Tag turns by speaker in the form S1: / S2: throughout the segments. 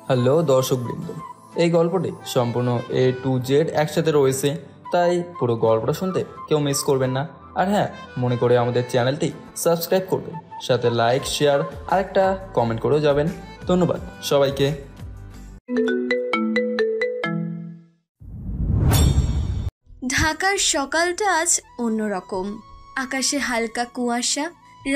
S1: Hello দর্শকবৃন্দ, এই গল্পটি সম্পূর্ণ A to Z একসাথে রয়েছে, তাই পুরো গল্পটা শুনতে কেউ মিস করবেন না। আর হ্যাঁ, মনে করে আমাদের চ্যানেলটি সাবস্ক্রাইব করবেন, সাথে লাইক, শেয়ার আর একটা কমেন্ট করেও যাবেন। ধন্যবাদ সবাইকে।
S2: ঢাকার সকালটা আজ অন্যরকম। আকাশে হালকা কুয়াশা,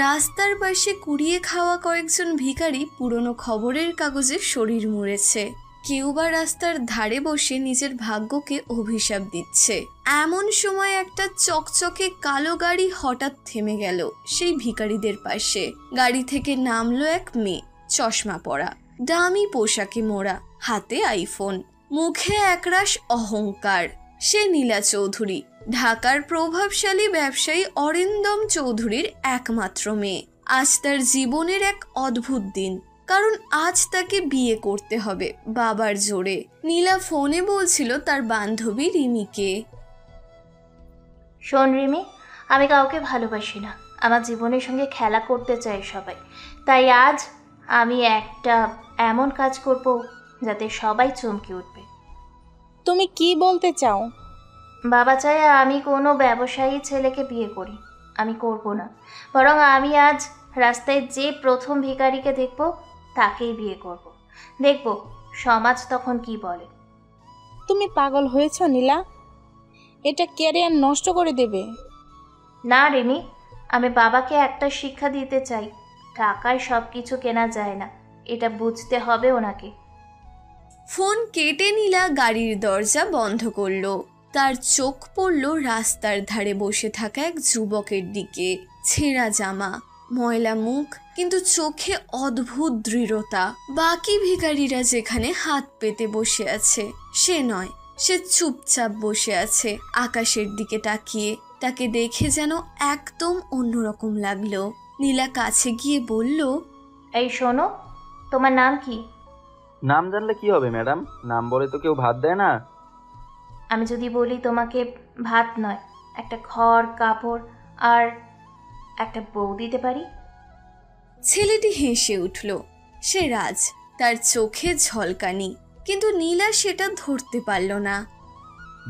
S2: রাস্তার পাশে কুড়িয়ে খাওয়া কয়েকজন ভিখারি পুরনো খবরের কাগজে শরীর মুড়েছে। কেউ বা রাস্তার ধারে বসে নিজের ভাগ্যকে অভিশাপ দিচ্ছে। এমন সময় একটা চকচকে কালো গাড়ি হঠাৎ থেমে গেল সেই ভিখারিদের পাশে। গাড়ি থেকে নামলো এক মেয়ে, চশমা পরা, দামি পোশাকে মোড়া, হাতে আইফোন, মুখে একরাশ অহংকার। সে নীলা চৌধুরী, ঢাকার প্রভাবশালী ব্যবসায়ী অরিন্দম চৌধুরীর একমাত্র মেয়ে। আজ তার জীবনের এক অদ্ভুত দিন, কারণ আজ তাকে বিয়ে করতে হবে বাবার জোরে। নীলা ফোনে বলছিল তার বান্ধবী রিমিকে।
S3: শোন রিমি, আমি কাউকে ভালোবাসি না, আমার জীবনের সঙ্গে খেলা করতে চাই সবাই। তাই আজ আমি একটা এমন কাজ করব যাতে সবাই চমকে উঠবে।
S4: তুমি কি বলতে চাও?
S3: বাবা চায় আমি কোনো ব্যবসায়ী ছেলেকে বিয়ে করি। আমি করব না, বরং আমি আজ রাস্তায় যে প্রথম ভিখারিকে দেখব তাকেই বিয়ে করব। দেখব সমাজ তখন কি বলে।
S4: তুমি পাগল হয়েছ নীলা? এটা ক্যারিয়ার নষ্ট করে দেবে।
S3: না রিমি, আমি বাবাকে একটা শিক্ষা দিতে চাই। টাকায় সব কিছু কেনা যায় না, এটা বুঝতে হবে ওনাকে।
S2: ফোন কেটে নীলা গাড়ির দরজা বন্ধ করলো। তার চোখ পড়ল রাস্তার ধারে বসে থাকা এক যুবকের দিকে। ছেঁড়া জামা, ময়লা মুখ, কিন্তু চোখে অদ্ভুত দৃঢ়তা। বাকি ভিখারিরা যেখানে হাত পেতে বসে আছে সে নয়, সে চুপচাপ বসে আছে আকাশের দিকে তাকিয়ে। তাকে দেখে যেন একদম অন্যরকম লাগলো। নীলা কাছে গিয়ে বলল,
S3: এই শোনো, তোমার নাম কি?
S5: নাম জানলে কি হবে ম্যাডাম? নাম বলে তো কেউ ভাত দেয় না।
S3: আমি যদি বলি তোমাকে ভাত নয়, একটা খড়, কাপড় আর একটা বউ দিতে পারি?
S2: ছেলেটি হেসে উঠল। সে রাজ, তার চোখে ঝলকানি, কিন্তু নীলা সেটা ধরতে পারল না।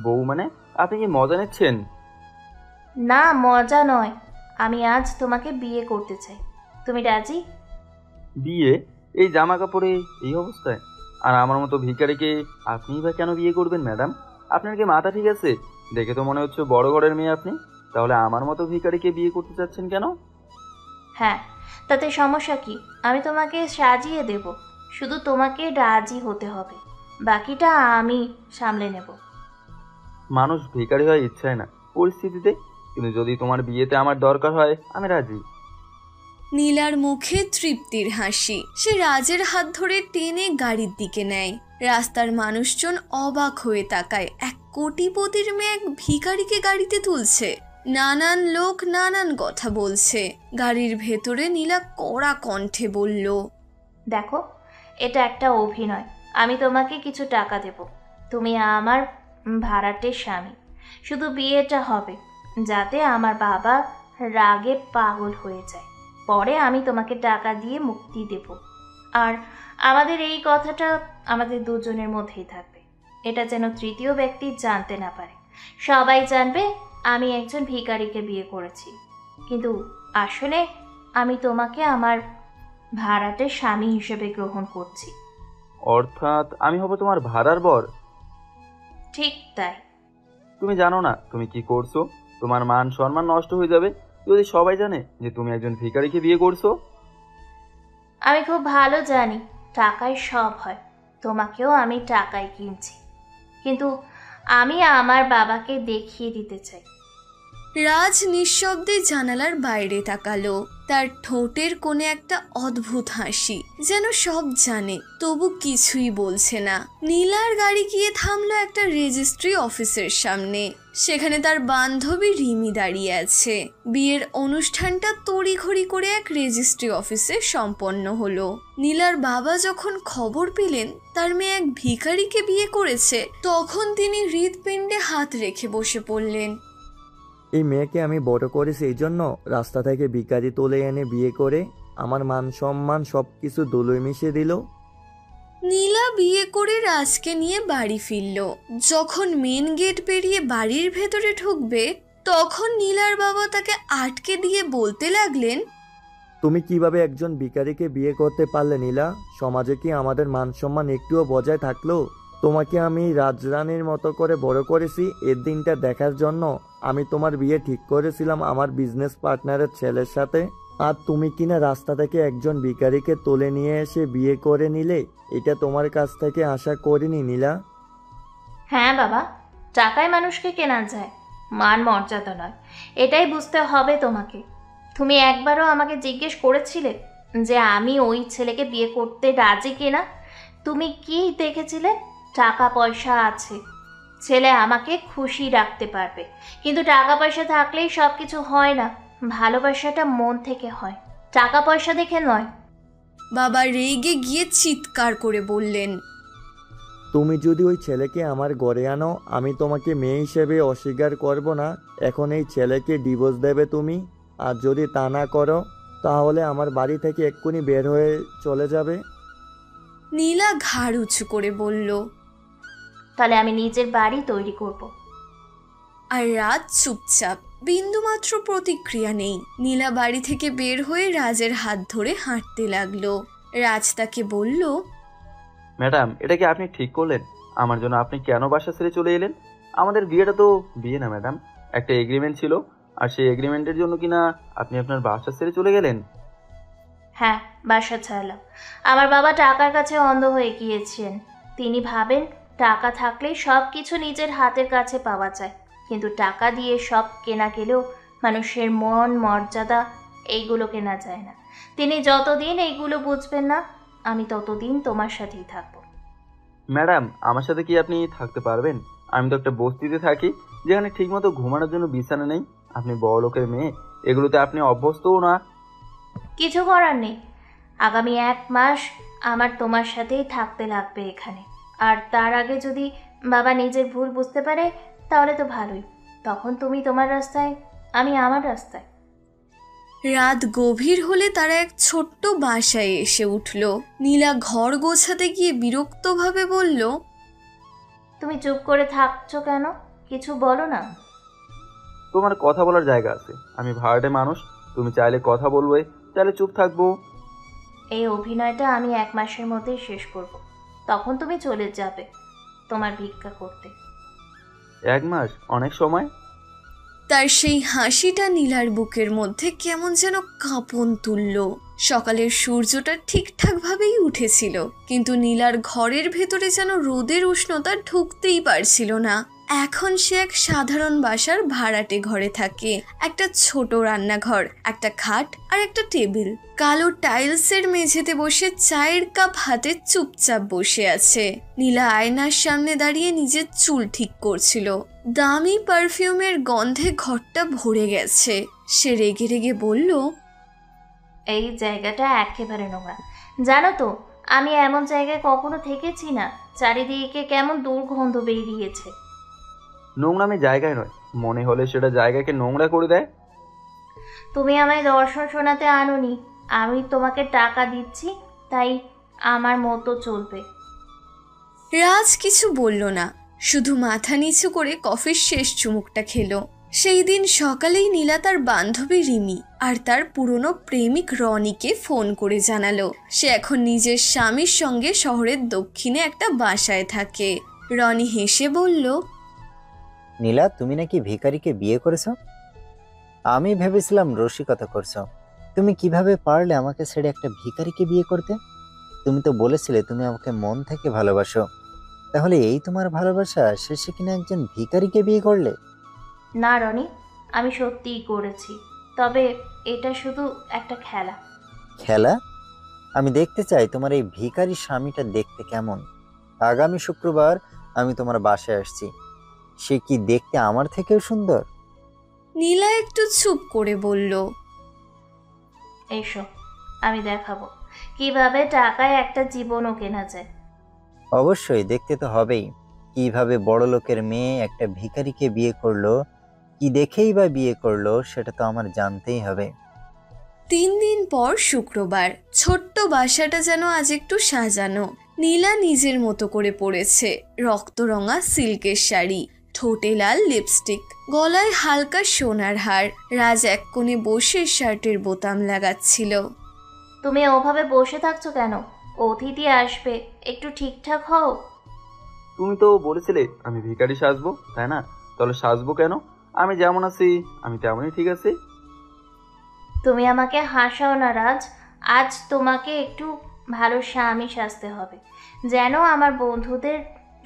S5: বউ মানে? আপনি কি মজা নিচ্ছেন?
S3: না, মজা নয়। আমি আজ তোমাকে বিয়ে করতে চাই। তুমি রাজি?
S5: বিয়ে? এই জামা কাপড়ে, এই অবস্থায়? আর আমার মতো ভিখারিকে আপনিই বা কেন বিয়ে করবেন ম্যাডাম? আপনার কি মাথা ঠিক আছে? দেখে তো মনে হচ্ছে বড় ঘরের মেয়ে আপনি। তাহলে আমার মতো ভিখারিকে বিয়ে করতে চাচ্ছেন কেন?
S3: হ্যাঁ, তাতে সমস্যা কি? আমি তোমাকে সাজিয়ে দেব, শুধু তোমাকে রাজি হতে হবে। বাকিটা আমি সামলে নেব।
S5: মানুষ ভিখারি হয় ইচ্ছায় না, পরিস্থিতিতে। কিন্তু যদি তোমার বিয়েতে আমার দরকার হয়, আমি রাজি।
S2: নীলার মুখে তৃপ্তির হাসি। সে রাজের হাত ধরে টেনে গাড়ির দিকে নেয়। রাস্তার মানুষজন অবাক হয়ে তাকায়। এক কোটিপতির মেয়ে এক ভিখারিকে গাড়িতে তুলছে। নানান লোক নানান কথা বলছে। গাড়ির ভেতরে নীলা কড়া কণ্ঠে বলল,
S3: দেখো, এটা একটা অভিনয়। আমি তোমাকে কিছু টাকা দেব, তুমি আমার ভাড়াটের স্বামী। শুধু বিয়েটা হবে যাতে আমার বাবা রাগে পাগল হয়ে যায়। পরে আমি তোমাকে টাকা দিয়ে মুক্তি দেব। আর আমাদের এই কথাটা আমাদের দুজনের মধ্যেই থাকবে। এটা যেন তৃতীয় ব্যক্তি জানতে না পারে। সবাই জানবে আমি একজন ভিখারিকে বিয়ে করেছি, কিন্তু আসলে আমি তোমাকে আমার ভাড়াটের স্বামী হিসেবে গ্রহণ করছি।
S5: অর্থাৎ আমি হব তোমার ভাড়ার বর?
S3: ঠিক তাই।
S5: তুমি জানো না তুমি কি করছো? তোমার মান সম্মান নষ্ট হয়ে যাবে যদি সবাই জানে যে তুমি একজন ভিখারিকে বিয়ে করছো।
S3: আমি খুব ভালো জানি টাকায় সব হয়। তোমাকেও আমি টাকায় কিনছি, কিন্তু আমি আমার বাবাকে দেখিয়ে দিতে চাই।
S2: রাজ নিঃশব্দে জানালার বাইরে তাকালো। তার ঠোঁটের কোণে একটা অদ্ভুত হাসি, যেন সব জানে তবু কিছুই বলছে না। নীলার গাড়ি গিয়ে থামলো একটা রেজিস্ট্রি অফিসের সামনে। সেখানে তার বান্ধবী রিমি দাঁড়িয়ে আছে। বিয়ের অনুষ্ঠানটা তড়িঘড়ি করে এক রেজিস্ট্রি অফিসে সম্পন্ন হলো। নীলার বাবা যখন খবর পেলেন তার মেয়ে এক ভিখারিকে বিয়ে করেছে, তখন তিনি হৃৎপিণ্ডে হাত রেখে বসে পড়লেন।
S6: এই মেয়েকে আমি বড় করেছি, এই জন্য রাস্তা থেকে ভিখারি তুলে এনে বিয়ে করে আমার মান সম্মান সব কিছু ধুলোয় মিশিয়ে দিল।
S2: নীলা বিয়ে করে রাজকে নিয়ে বাড়ি ফিরল। যখন মেন গেট পেরিয়ে বাড়ির ভেতরে ঢুকবে তখন নীলার বাবা তাকে আটকে দিয়ে বলতে লাগলেন,
S6: তুমি কিভাবে একজন ভিখারিকে বিয়ে করতে পারলে নীলা? সমাজে কি আমাদের মান সম্মান একটুও বজায় থাকলো? তোমাকে আমি রাজরানীর মতো করে বড় করেছি। এর দিনটা দেখার জন্য আমি তোমার বিয়ে ঠিক করেছিলাম আমার বিজনেস পার্টনারের ছেলের সাথে, আর তুমি কিনা রাস্তা থেকে একজন ভিখারিকে তুলে নিয়ে এসে বিয়ে করে নিলে। এটা তোমার কাছ থেকে আশা করিনি নীলা।
S3: হ্যাঁ বাবা, টাকায় মানুষকে কেনা যায়, মান মর্যাদা নয়। এটাই বুঝতে হবে তোমাকে। তুমি একবারও আমাকে জিজ্ঞেস করেছিলে যে আমি ওই ছেলেকে বিয়ে করতে রাজি কিনা? তুমি কি দেখেছিলে? টাকা পয়সা আছে, ছেলে আমাকে খুশি রাখতে পারবে। কিন্তু টাকা পয়সা থাকলেই সব কিছু হয় না। ভালোবাসাটা মন থেকে হয়, টাকা পয়সা দেখে নয়।
S2: বাবা রেগে গিয়ে চিৎকার করে বললেন,
S6: তুমি যদি ওই ছেলেকে আমার ঘরে আনো আমি তোমাকে মেয়ে হিসেবে অস্বীকার করব না। এখন এই ছেলেকে ডিভোর্স দেবে তুমি, আর যদি তা না করো তাহলে আমার বাড়ি থেকে এক্ষুনি বের হয়ে চলে যাবে।
S2: নীলা ঘাড় উঁচু করে বলল।
S3: তাহলে আমি নিজের বাড়ি তৈরি করব।
S2: আর রাজ চুপচাপ, বিন্দুমাত্র প্রতিক্রিয়া নেই। নীলা বাড়ি থেকে বের হয়ে রাজের হাত ধরে হাঁটতে লাগলো। রাজ তাকে বলল,
S5: ম্যাডাম, এটা কি আপনি ঠিক করলেন? আমার জন্য আপনি কেন বাসা ছেড়ে চলে এলেন? আমাদের বিয়েটা তো বিয়ে না ম্যাডাম, একটা এগ্রিমেন্ট ছিল। আর সেই এগ্রিমেন্টের জন্য কিনা আপনি আপনার বাসা ছেড়ে চলে গেলেন?
S3: হ্যাঁ, বাসা ছাড়লাম। আমার বাবা টাকার কাছে অন্ধ হয়ে গিয়েছেন। তিনি ভাবেন টাকা থাকলেই সব কিছু নিজের হাতের কাছে পাওয়া যায়। কিন্তু টাকা দিয়ে সব কেনা গেলেও মানুষের মন, মর্যাদা এইগুলো কেনা যায় না। তিনি যতদিন এইগুলো বুঝবেন না আমি ততদিন তোমার সাথেই থাকবো।
S5: ম্যাডাম, আমার সাথে কি আপনি থাকতে পারবেন? আমি তো একটা বস্তিতে থাকি যেখানে ঠিকমতো ঘুমানোর জন্য বিছানা নেই। আপনি বড় লোকের মেয়ে, এগুলোতে আপনি অভ্যস্তও না।
S3: কিছু করার নেই। আগামী 1 মাস আমার তোমার সাথেই থাকতে লাগবে এখানে। আর তার আগে যদি বাবা নিজের ভুল বুঝতে পারে তাহলে তো ভালোই। তখন তুমি তোমার রাস্তায়, আমি আমার রাস্তায়।
S2: রাত গভীর হলে তারা এক ছোট্ট বাসায় এসে উঠল। নীলা ঘর গোছাতে গিয়ে বিরক্তভাবে বলল,
S3: তুমি চুপ করে থাকছো কেন? কিছু বলো না।
S5: তোমার কথা বলার জায়গা আছে। আমি ভাড়াটে মানুষ, তুমি চাইলে কথা বলবে, চাইলে চুপ থাকবো।
S3: এই অভিনয়টা আমি 1 মাসের মধ্যেই শেষ করব। তখন তুমি চলে যাবে তোমার ভিক্ষা করতে।
S5: 1 মাস অনেক সময়।
S2: তার সেই হাসিটা নীলার বুকের মধ্যে কেমন যেন কাঁপন তুলল। সকালের সূর্যটা ঠিকঠাকভাবেই উঠেছিল, কিন্তু নীলার ঘরের ভেতরে যেন রোদের উষ্ণতা ঢুকতেই পারছিল না। এখন সে এক সাধারণ বাসার ভাড়াটে ঘরে থাকে। একটা ছোট রান্নাঘর, একটা খাট আর একটা টেবিল। কালো টাইলসের মেঝেতে বসে চায়ের কাপ হাতে চুপচাপ বসে আছে। নীলা আয়নার সামনে দাঁড়িয়ে নিজের চুল ঠিক করছিল। দামি পারফিউমের গন্ধে ঘরটা ভরে গেছে। সে রেগে রেগে বলল,
S3: এই জায়গাটা একেবারে নোংরা। জানো তো, আমি এমন জায়গায় কখনো থেকেছি না। চারিদিকে কেমন দুর্গন্ধ বেরিয়েছে।
S5: নোংরামি জায়গায় নয়, মনে হলে সেটা জায়গাকে নোংরা করে দেয়।
S3: তুমি আমায় দর্শন শোনাতে আনোনি। আমি তোমাকে টাকা দিচ্ছি, তাই আমার মতো চলবে।
S2: রাজ কিছু বলল না, শুধু মাথা নিচু করে কফির শেষ চুমুকটা খেলো। সেই দিন সকালেই নীলা তার বান্ধবী রিমি আর তার পুরনো প্রেমিক রনিকে ফোন করে জানালো সে এখন নিজের স্বামীর সঙ্গে শহরের দক্ষিণে একটা বাসায় থাকে। রনি হেসে বলল,
S7: নীলা, তুমি নাকি ভিখারিকে বিয়ে করেছো? আমি ভেবেছিলাম রসিকতা করছো। তুমি কিভাবে পারলে আমাকে ছেড়ে একটা ভিখারিকে বিয়ে করতে? তুমি তো বলেছিলে তুমি আমাকে মন থেকে ভালোবাসো। তাহলে এই তোমার ভালোবাসা শেষে কিনা একজন ভিখারিকে বিয়ে করলে?
S3: না রনি, আমি সত্যিই করেছি। তবে এটা শুধু একটা খেলা।
S7: খেলা? আমি দেখতে চাই তোমার এই ভিখারি স্বামীটা দেখতে কেমন। আগামী শুক্রবার আমি তোমার বাসায় আসছি। সে কি দেখতে আমার থেকেও সুন্দর?
S2: নীলা একটু চুপ করে বলল,
S3: এসো, আমি দেখাবো কিভাবে টাকায় একটা জীবনও কেনা যায়।
S7: অবশ্যই, দেখতে তো হবেই। কিভাবে বড় লোকের মেয়ে একটা ভিখারিকে বিয়ে করলো, কি দেখেই বা বিয়ে করলো, সেটা তো আমার জানতেই হবে।
S2: 3 দিন পর শুক্রবার। ছোট্ট বাসাটা যেন আজ একটু সাজানো। নীলা নিজের মতো করে পরেছে রক্তরঙা সিল্কের শাড়ি, ঠোঁটে লাল লিপস্টিক, গলায় হালকা সোনার হার। রাজ এক কোণে বসে শার্টের বোতাম লাগাচ্ছিল।
S3: তুমি ওভাবে বসে থাকছো কেন? অতিথি আসবে, একটু ঠিকঠাক হও।
S5: তুমি তো বলেছিলে আমি ভিখারি সাজবো, তাই না? তাহলে সাজবো কেন? আমি যেমন আছি আমি তেমনই ঠিক আছি।
S3: তুমি আমাকে হাসাও না রাজ। আজ তোমাকে একটু ভালো স্বামী সাজতে হবে, যেন আমার বন্ধুদের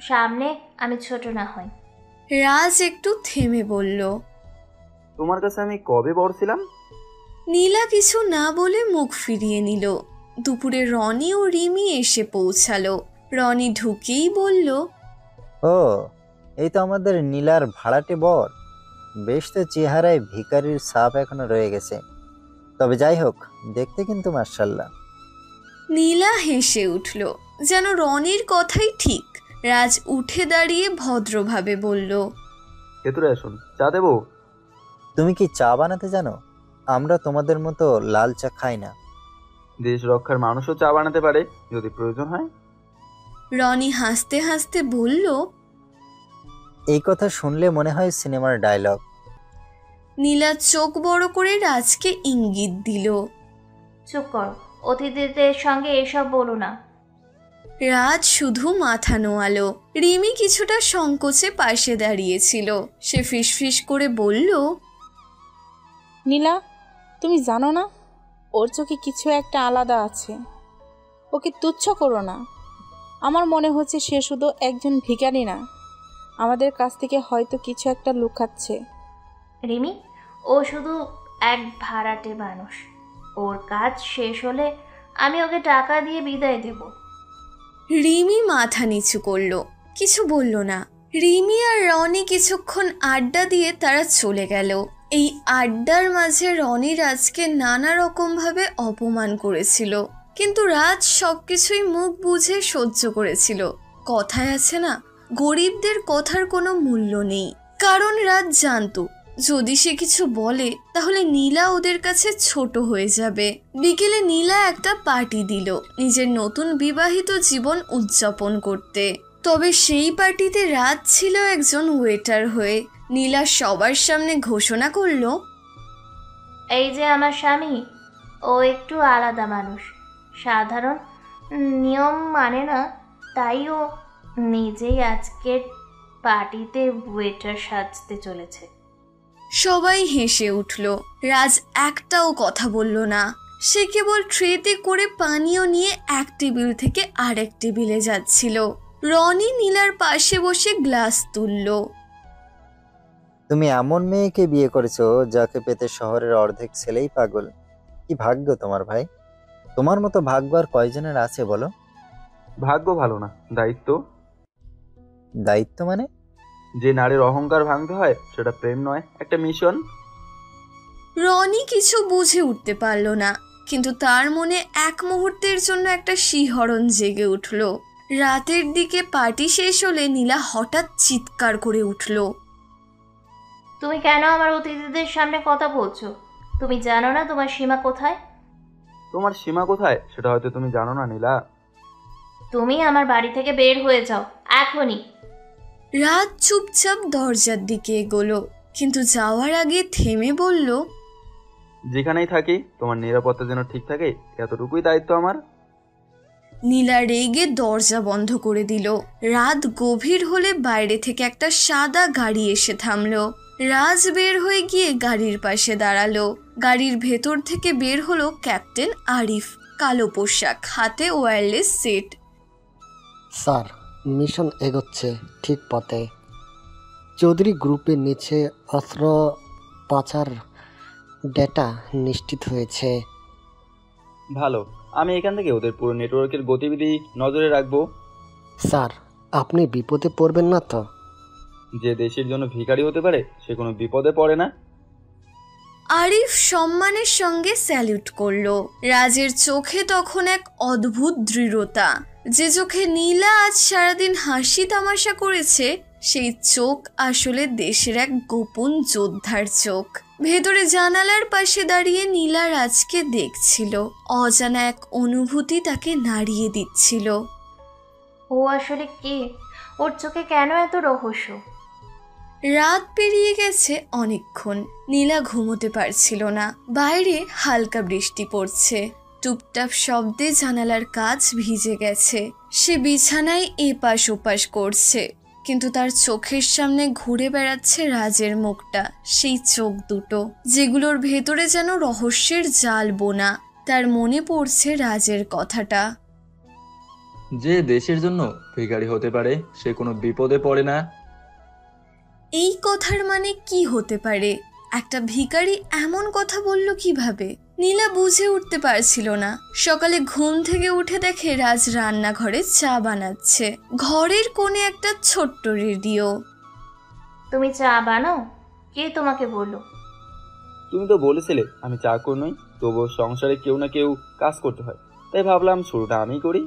S3: সামনে আমি ছোট না হই।
S2: রাজ একটু থেমে বলল।
S5: তোমার কাছে আমি কবে বড় ছিলাম?
S2: নীলা কিছু না বলে মুখ ফিরিয়ে নিল। দুপুরে রনি ও রিমি এসে পৌঁছালো। রনি ঢুকেই বলল,
S7: ও, এই তো আমাদের নীলার ভাড়াটে বর। বেশ তো চেহারায় ভিখারির ছাপ এখনো রয়ে গেছে, তবে যাই হোক, দেখতে কিন্তু মাশাআল্লাহ।
S2: নীলা হেসে উঠল, যেন রনির কথাই ঠিক। রাজ উঠে দাঁড়িয়ে ভদ্রভাবে বলল,
S5: ভেতরে আসুন, চা দেবো?
S7: তুমি কি চা বানাতে জানো? আমরা তোমাদের মতো লাল চা খাই না।
S5: দেশ রক্ষার মানুষও চা বানাতে পারে যদি প্রয়োজন হয়।
S2: রনি হাসতে হাসতে বলল।
S7: এই কথা শুনলে মনে হয় সিনেমার ডায়লগ।
S2: নীলা চোখ বড় করে রাজকে ইঙ্গিত দিল।
S3: চুপ করো, অতিথিদের সঙ্গে এসব বলো না।
S2: রাজ শুধু মাথা নোয়ালো। রিমি কিছুটা সংকোচে পাশে দাঁড়িয়েছিল। সে ফিসফিস করে বলল,
S4: নীলা, তুমি জানো না ওর চোখে কিছু একটা আলাদা আছে। ওকে তুচ্ছ করো না। আমার মনে হচ্ছে সে শুধু একজন ভিখারি না, আমাদের কাছ থেকে হয়তো কিছু একটা লুকাচ্ছে।
S3: রিমি, ও শুধু এক ভাড়াটে মানুষ। ওর কাজ শেষ হলে আমি ওকে টাকা দিয়ে বিদায় দেব।
S2: রিমি মাথা নিচু করলো, কিছু বলল না। রিমি আর রনি কিছুক্ষণ আড্ডা দিয়ে তারা চলে গেল। এই আড্ডার মাঝে রনি রাজকে নানা রকমভাবে অপমান করেছিল, কিন্তু রাজ সবকিছুই মুখ বুঝে সহ্য করেছিল। কথায় আছে না, গরিবদের কথার কোনো মূল্য নেই। কারণ রাজ জানতো যদি সে কিছু বলে তাহলে নীলা ওদের কাছে ছোট হয়ে যাবে। বিকেলে নীলা একটা পার্টি দিল নিজের নতুন বিবাহিত জীবন উদযাপন করতে। তবে সেই পার্টিতে রাজ ছিল একজন ওয়েটার হয়ে। নীলা সবার সামনে ঘোষণা করলো,
S3: এই যে আমার স্বামী, ও একটু আলাদা মানুষ, সাধারণ নিয়ম মানে না, তাই ও নিজেই আজকের পার্টিতে ওয়েটার সাজতে চলেছে।
S2: সবাই হেসে উঠল। রাজ একটাও কথা বলল না। সে কেবল ট্রেতে করে পানীয় নিয়ে এক টেবিল থেকে আরেক টেবিলে যাচ্ছিল। রনি নীলার পাশে বসে গ্লাস তুলল।
S7: তুমি এমন মেয়েকে বিয়ে করেছো যাকে পেতে শহরের অর্ধেক ছেলেই পাগল। কি ভাগ্য তোমার ভাই। তোমার মতো ভাগ্য আর কয়জনের আছে বলো?
S5: ভাগ্য ভালো না, দায়িত্ব।
S7: দায়িত্ব মানে?
S5: যে নারীর অহংকার ভাঙতে হয় সেটা প্রেম নয়, একটা মিশন।
S2: রনি কিছু বুঝে উঠতে পারল না, কিন্তু তার মনে এক মুহূর্তের জন্য একটা শিহরণ জেগে উঠল। রাতের দিকে পার্টি শেষ হলে নীলা হঠাৎ চিৎকার করে উঠল,
S3: তুমি কেন আমার অতিথিদের সামনে কথা বলছো? তুমি জানো না তোমার সীমা কোথায়?
S5: তোমার সীমা কোথায় সেটা হয়তো তুমি জানো না নীলা।
S3: তুমি আমার বাড়ি থেকে বের হয়ে যাও এখনই।
S2: রাত চুপচাপ দরজার দিকে এগোলো, কিন্তু যাওয়ার আগে থেমে বলল,
S5: যেখানেই থাকি তোমার নিরাপত্তা যেন ঠিক থাকে, এতটুকুই দায়িত্ব আমার।
S2: নীলা রেগে দরজা বন্ধ করে দিল। রাত গভীর হলে বাইরে থেকে একটা সাদা গাড়ি এসে থামলো। রাজ বের হয়ে গিয়ে গাড়ির পাশে দাঁড়ালো। গাড়ির ভেতর থেকে বের হলো ক্যাপ্টেন আরিফ, কালো পোশাক, হাতে ওয়্যারলেস সেট।
S8: স্যার, মিশন এগোচ্ছে ঠিক পথে। চৌধুরী গ্রুপের নিচে অস্ত্র পাচার ডেটা নিশ্চিত হয়েছে।
S5: ভালো, আমি এখান থেকে ওদের পুরো নেটওয়ার্কের গতিবিধি নজরে রাখবো।
S8: স্যার, আপনি বিপদে পড়বেন না তো?
S5: যে দেশের জন্য ভিখারি হতে পারে সে কোনো বিপদে পড়ে না।
S2: আরিফ সম্মানের সঙ্গে স্যালুট করলো। রাজের চোখে তখন এক অদ্ভুত দৃঢ়তা। যে চোখে নীলা আজ সারাদিন হাসি তামাশা করেছে, সেই চোখ আসলে দেশের এক গোপন যোদ্ধার চোখ। ভেতরে জানালার পাশে দাঁড়িয়ে নীলা রাজকে দেখছিল। অজানা এক অনুভূতি তাকে নাড়িয়ে দিচ্ছিল।
S3: ও আসলে কে? ওর চোখে কেন এত রহস্য?
S2: রাত পেরিয়ে গেছে অনেকক্ষণ। নীলা ঘুমোতে পারছিল না। বাইরে হালকা বৃষ্টি পড়ছে। টুপটাপ শব্দে জানালার কাচ ভিজে গেছে। সে বিছানায় এপাশ ওপাশ করছে, কিন্তু তার চোখের সামনে ঘুরে বেড়াচ্ছে রাজের মুখটা, সেই চোখ দুটো যেগুলোর ভেতরে যেন রহস্যের জাল বোনা। তার মনে পড়ছে রাজের কথাটা।
S1: যে দেশের জন্য ভিখারি হতে পারে সে কোনো বিপদে পড়ে না।
S2: এই কথার মানে কি হতে পারে? একটা ভিখারি এমন কথা বলল কিভাবে? নীলা বুঝে উঠতে পারছিল না। সকালে ঘুম থেকে উঠে দেখে রাজ রান্নাঘরে চা বানাচ্ছে। ঘরের কোণে একটা ছোট্ট রেডিও।
S3: তুমি চা বানাও? কে তোমাকে বললো?
S5: তুমি তো বলেছিলে আমি চাকর নই, তবুও সংসারে কেউ না কেউ কাজ করতে হয়, তাই ভাবলাম শুরুটা আমিই করি।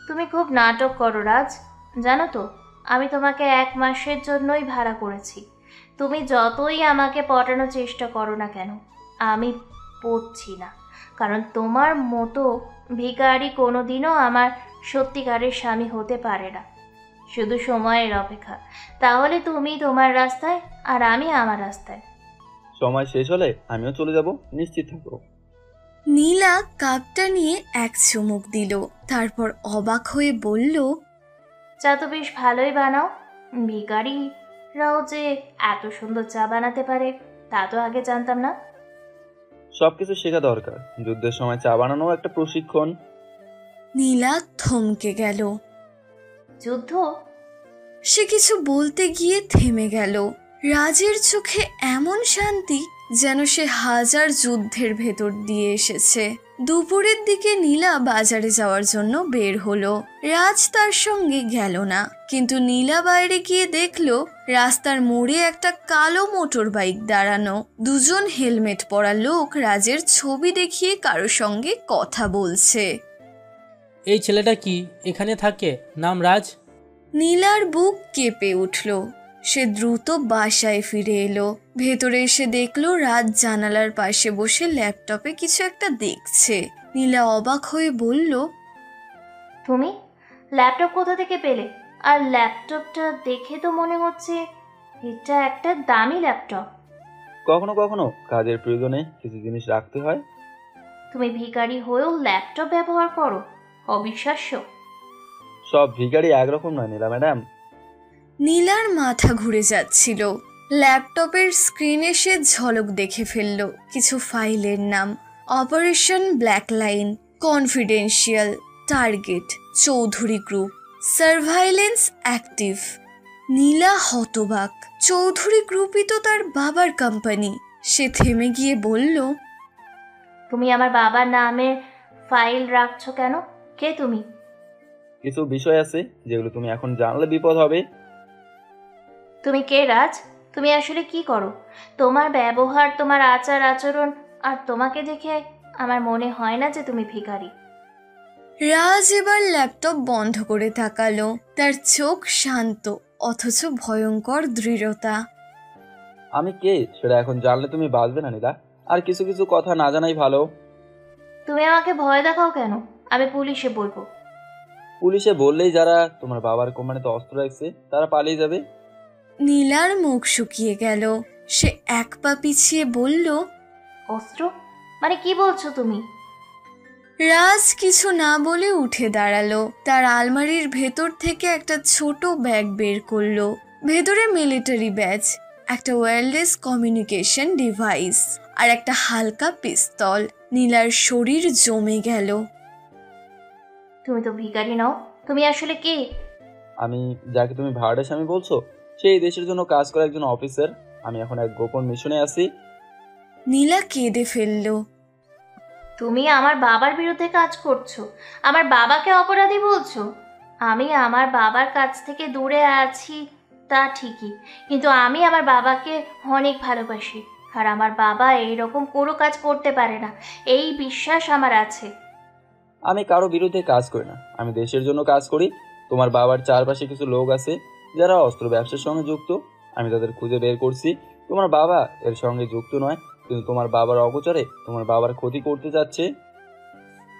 S3: তুমি খুব নাটক করো রাজ। জানো তো, আমি তোমাকে 1 মাসের জন্যই ভাড়া করেছি। তুমি যতই আমাকে পটানোর চেষ্টা করো না কেন, আমি পড়ছি না। কারণ তোমার মতো ভিখারি কোনোদিনও আমার সত্যিকারের স্বামী হতে পারে না। শুধু সময়ের অপেক্ষা। তাহলে তুমি তোমার রাস্তায় আর আমি আমার রাস্তায়।
S5: সময় শেষ হলে আমিও চলে যাব, নিশ্চিত থাকো।
S2: নীলা কাপটা নিয়ে এক চুমুক দিল, তারপর অবাক হয়ে বলল,
S3: চা তো বেশ ভালোই বানাও। ভিখারিরাও যে এত সুন্দর চা বানাতে পারে তা তো আগে জানতাম না।
S5: সবকিছু শেখা দরকার। যুদ্ধের সময় চা বানানো একটা প্রশিক্ষণ।
S2: নীলা থমকে গেল।
S3: যুদ্ধ?
S2: সে কিছু বলতে গিয়ে থেমে গেল। রাজের চোখে এমন শান্তি যেন সে হাজার যুদ্ধের ভেতর দিয়ে এসেছে। দুপুরের দিকে নীলা বাজারে যাওয়ার জন্য বের হলো। রাজ তার সঙ্গে গেল না, কিন্তু নীলা বাইরে গিয়ে দেখলো রাস্তার মোড়ে একটা কালো মোটর বাইক দাঁড়ানো। দুজন হেলমেট পরা লোক রাজের ছবি দেখিয়ে কারো সঙ্গে কথা বলছে।
S9: এই ছেলেটা কি এখানে থাকে? নাম রাজ?
S2: নীলার বুক কেঁপে উঠল। সে দ্রুত বাসায় ফিরে এলো। ভেতরে এসে দেখলো রাজ জানালার পাশে বসে ল্যাপটপে কিছু একটা দেখছে। নীলা অবাক হয়ে বলল,
S3: তুমি ল্যাপটপ কোথা থেকে পেলে? আর ল্যাপটপটা দেখে তো মনে হচ্ছে এটা একটা দামি ল্যাপটপ।
S5: কখনো কখনো কাজের প্রয়োজনে কিছু জিনিস রাখতে হয়।
S3: তুমি ভিখারি হয়েও ল্যাপটপ ব্যবহার করো? অবিশ্বাস্য।
S5: সব ভিখারি একরকম নয় নীলা ম্যাডাম।
S2: নীলার মাথা ঘুরে যাচ্ছিল। ল্যাপটপের স্ক্রিনে সে ঝলক দেখে ফেলল কিছু ফাইলের নাম। Operation black line, confidential, target, Chowdhury group, surveillance active. Nila হতবাক। চৌধুরী গ্রুপই তো তার বাবার কোম্পানি। সে থেমে গিয়ে বলল,
S3: তুমি আমার বাবার নামের ফাইল রাখছো কেন? কে তুমি?
S5: কিছু বিষয় আছে যেগুলো তুমি এখন জানলে বিপদ হবে।
S3: তুমি কে রাজ? তুমি আসলে কি করো? তোমার ব্যবহার, তোমার আচার আচরণ, আর তোমাকে দেখে আমার মনে হয় না যে তুমি ভিখারি।
S2: রাজ এবার ল্যাপটপ বন্ধ করে তাকালো। তার চোখ শান্ত অথচ ভয়ঙ্কর দৃঢ়তা।
S5: আমি কে সেটা এখন জানলে তুমি বাঁচবে না নীলা। আর কিছু কিছু কথা না জানাই ভালো।
S3: তুমি আমাকে ভয় দেখাও কেন? আমি পুলিশে বলবো।
S5: পুলিশে বললেই যারা তোমার বাবার কোম্পানিতে অস্ত্র রাখছে তারা পালিয়ে যাবে।
S2: নীলার মুখ শুকিয়ে গেল। সে এক পা পিছিয়ে বলল,
S3: অস্ত্র? মানে কি বলছো তুমি?
S2: রাজ কিছু না বলে উঠে দাঁড়ালো। তার আলমারির ভেতর থেকে একটা ছোট ব্যাগ বের করলো। ভেতরে মিলিটারি ব্যাজ, একটা ওয়্যারলেস কমিউনিকেশন ডিভাইস আর একটা হালকা পিস্তল। নীলার শরীর জমে গেল।
S3: তুমি তো ভিখারি নও। তুমি আসলে কে?
S5: আমি যাকে তুমি ভাড়াটে স্বামী বলছো, সেই দেশের জন্য কাজ করা একজন অফিসার। আমি এখন এক গোপন মিশনে আছি।
S2: নীলা কেঁদে ফেলল।
S3: তুমি আমার বাবার বিরুদ্ধে কাজ করছো? আমার বাবাকে অপরাধী বলছো? আমি আমার বাবার কাছ থেকে দূরে আছি তা ঠিকই, কিন্তু আমি আমার বাবাকে অনেক ভালোবাসি। আর আমার বাবা এইরকম কোনো কাজ করতে পারে না, এই বিশ্বাস আমার আছে।
S5: আমি কারো বিরুদ্ধে কাজ করি না, আমি দেশের জন্য কাজ করি। তোমার বাবার চারপাশে কিছু লোক আছে যারা অস্ত্র ব্যবসার সঙ্গে যুক্ত। আমি তাদের খুঁজে বের করছি। তোমার বাবা এর সঙ্গে যুক্ত নয়, কিন্তু তোমার বাবার অগোচরে তোমার বাবার ক্ষতি করতে যাচ্ছে।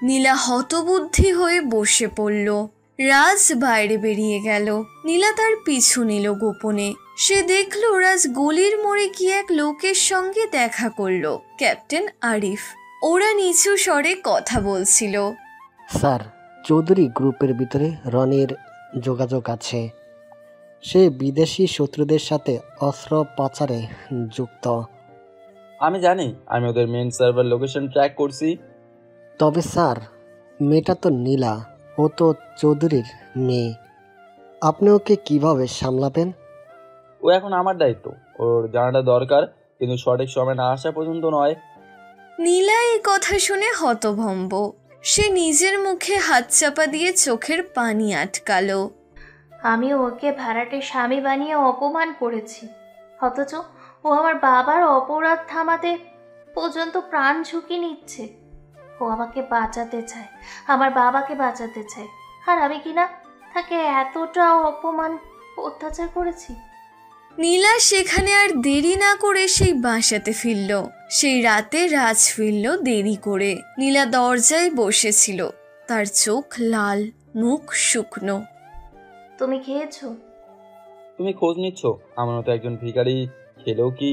S2: নীলা হতবুদ্ধি হয়ে বসে পড়ল। রাজ বাইরে বেরিয়ে গেল। নীলা তার পিছু নিল গোপনে। সে দেখল রাজ গলির মোড়ে গিয়ে এক লোকের সঙ্গে দেখা করলো, ক্যাপ্টেন আরিফ। ওরা নিচু স্বরে কথা বলছিল।
S8: স্যার, চৌধুরী গ্রুপের ভিতরে রনির যোগাযোগ আছে। সে বিদেশি শত্রুদের সাথে অস্ত্র পাচারে যুক্ত।
S5: আমি জানি, আমি ওদের মেন সার্ভার লোকেশন ট্র্যাক করছি।
S8: তবে স্যার, মেয়েটা তো নীলা, ও তো চৌধুরীর মেয়ে। আপনি ওকে কিভাবে সামলাবেন?
S5: ও এখন আমার দায়িত্ব, ওর জানাটা দরকার, কিন্তু সঠিক সময় না আসা পর্যন্ত নয়।
S2: নীলা এই কথা শুনে হতভম্ব। সে নিজের মুখে হাত চাপা দিয়ে চোখের পানি আটকালো।
S3: আমি ওকে ভাড়াটে স্বামী বানিয়ে অপমান করেছি, অথচ ও আমার বাবার অপরাধ থামাতে পর্যন্ত প্রাণ ঝুঁকি নিচ্ছে। ও আমাকে বাঁচাতে চায়, আমার বাবাকে বাঁচাতে চায়, আর আমি কিনা তাকে এতটা অপমান অত্যাচার করেছি।
S2: নীলা সেখানে আর দেরি না করে সেই বাসাতে ফিরল। সেই রাতে রাজ ফিরল দেরি করে। নীলা দরজায় বসেছিল, তার চোখ লাল, মুখ শুকনো।
S3: তুমি খেয়েছো?
S5: তুমি খোঁজ নিচ্ছ আমার মতো একজন ভিখারি খেলেও কি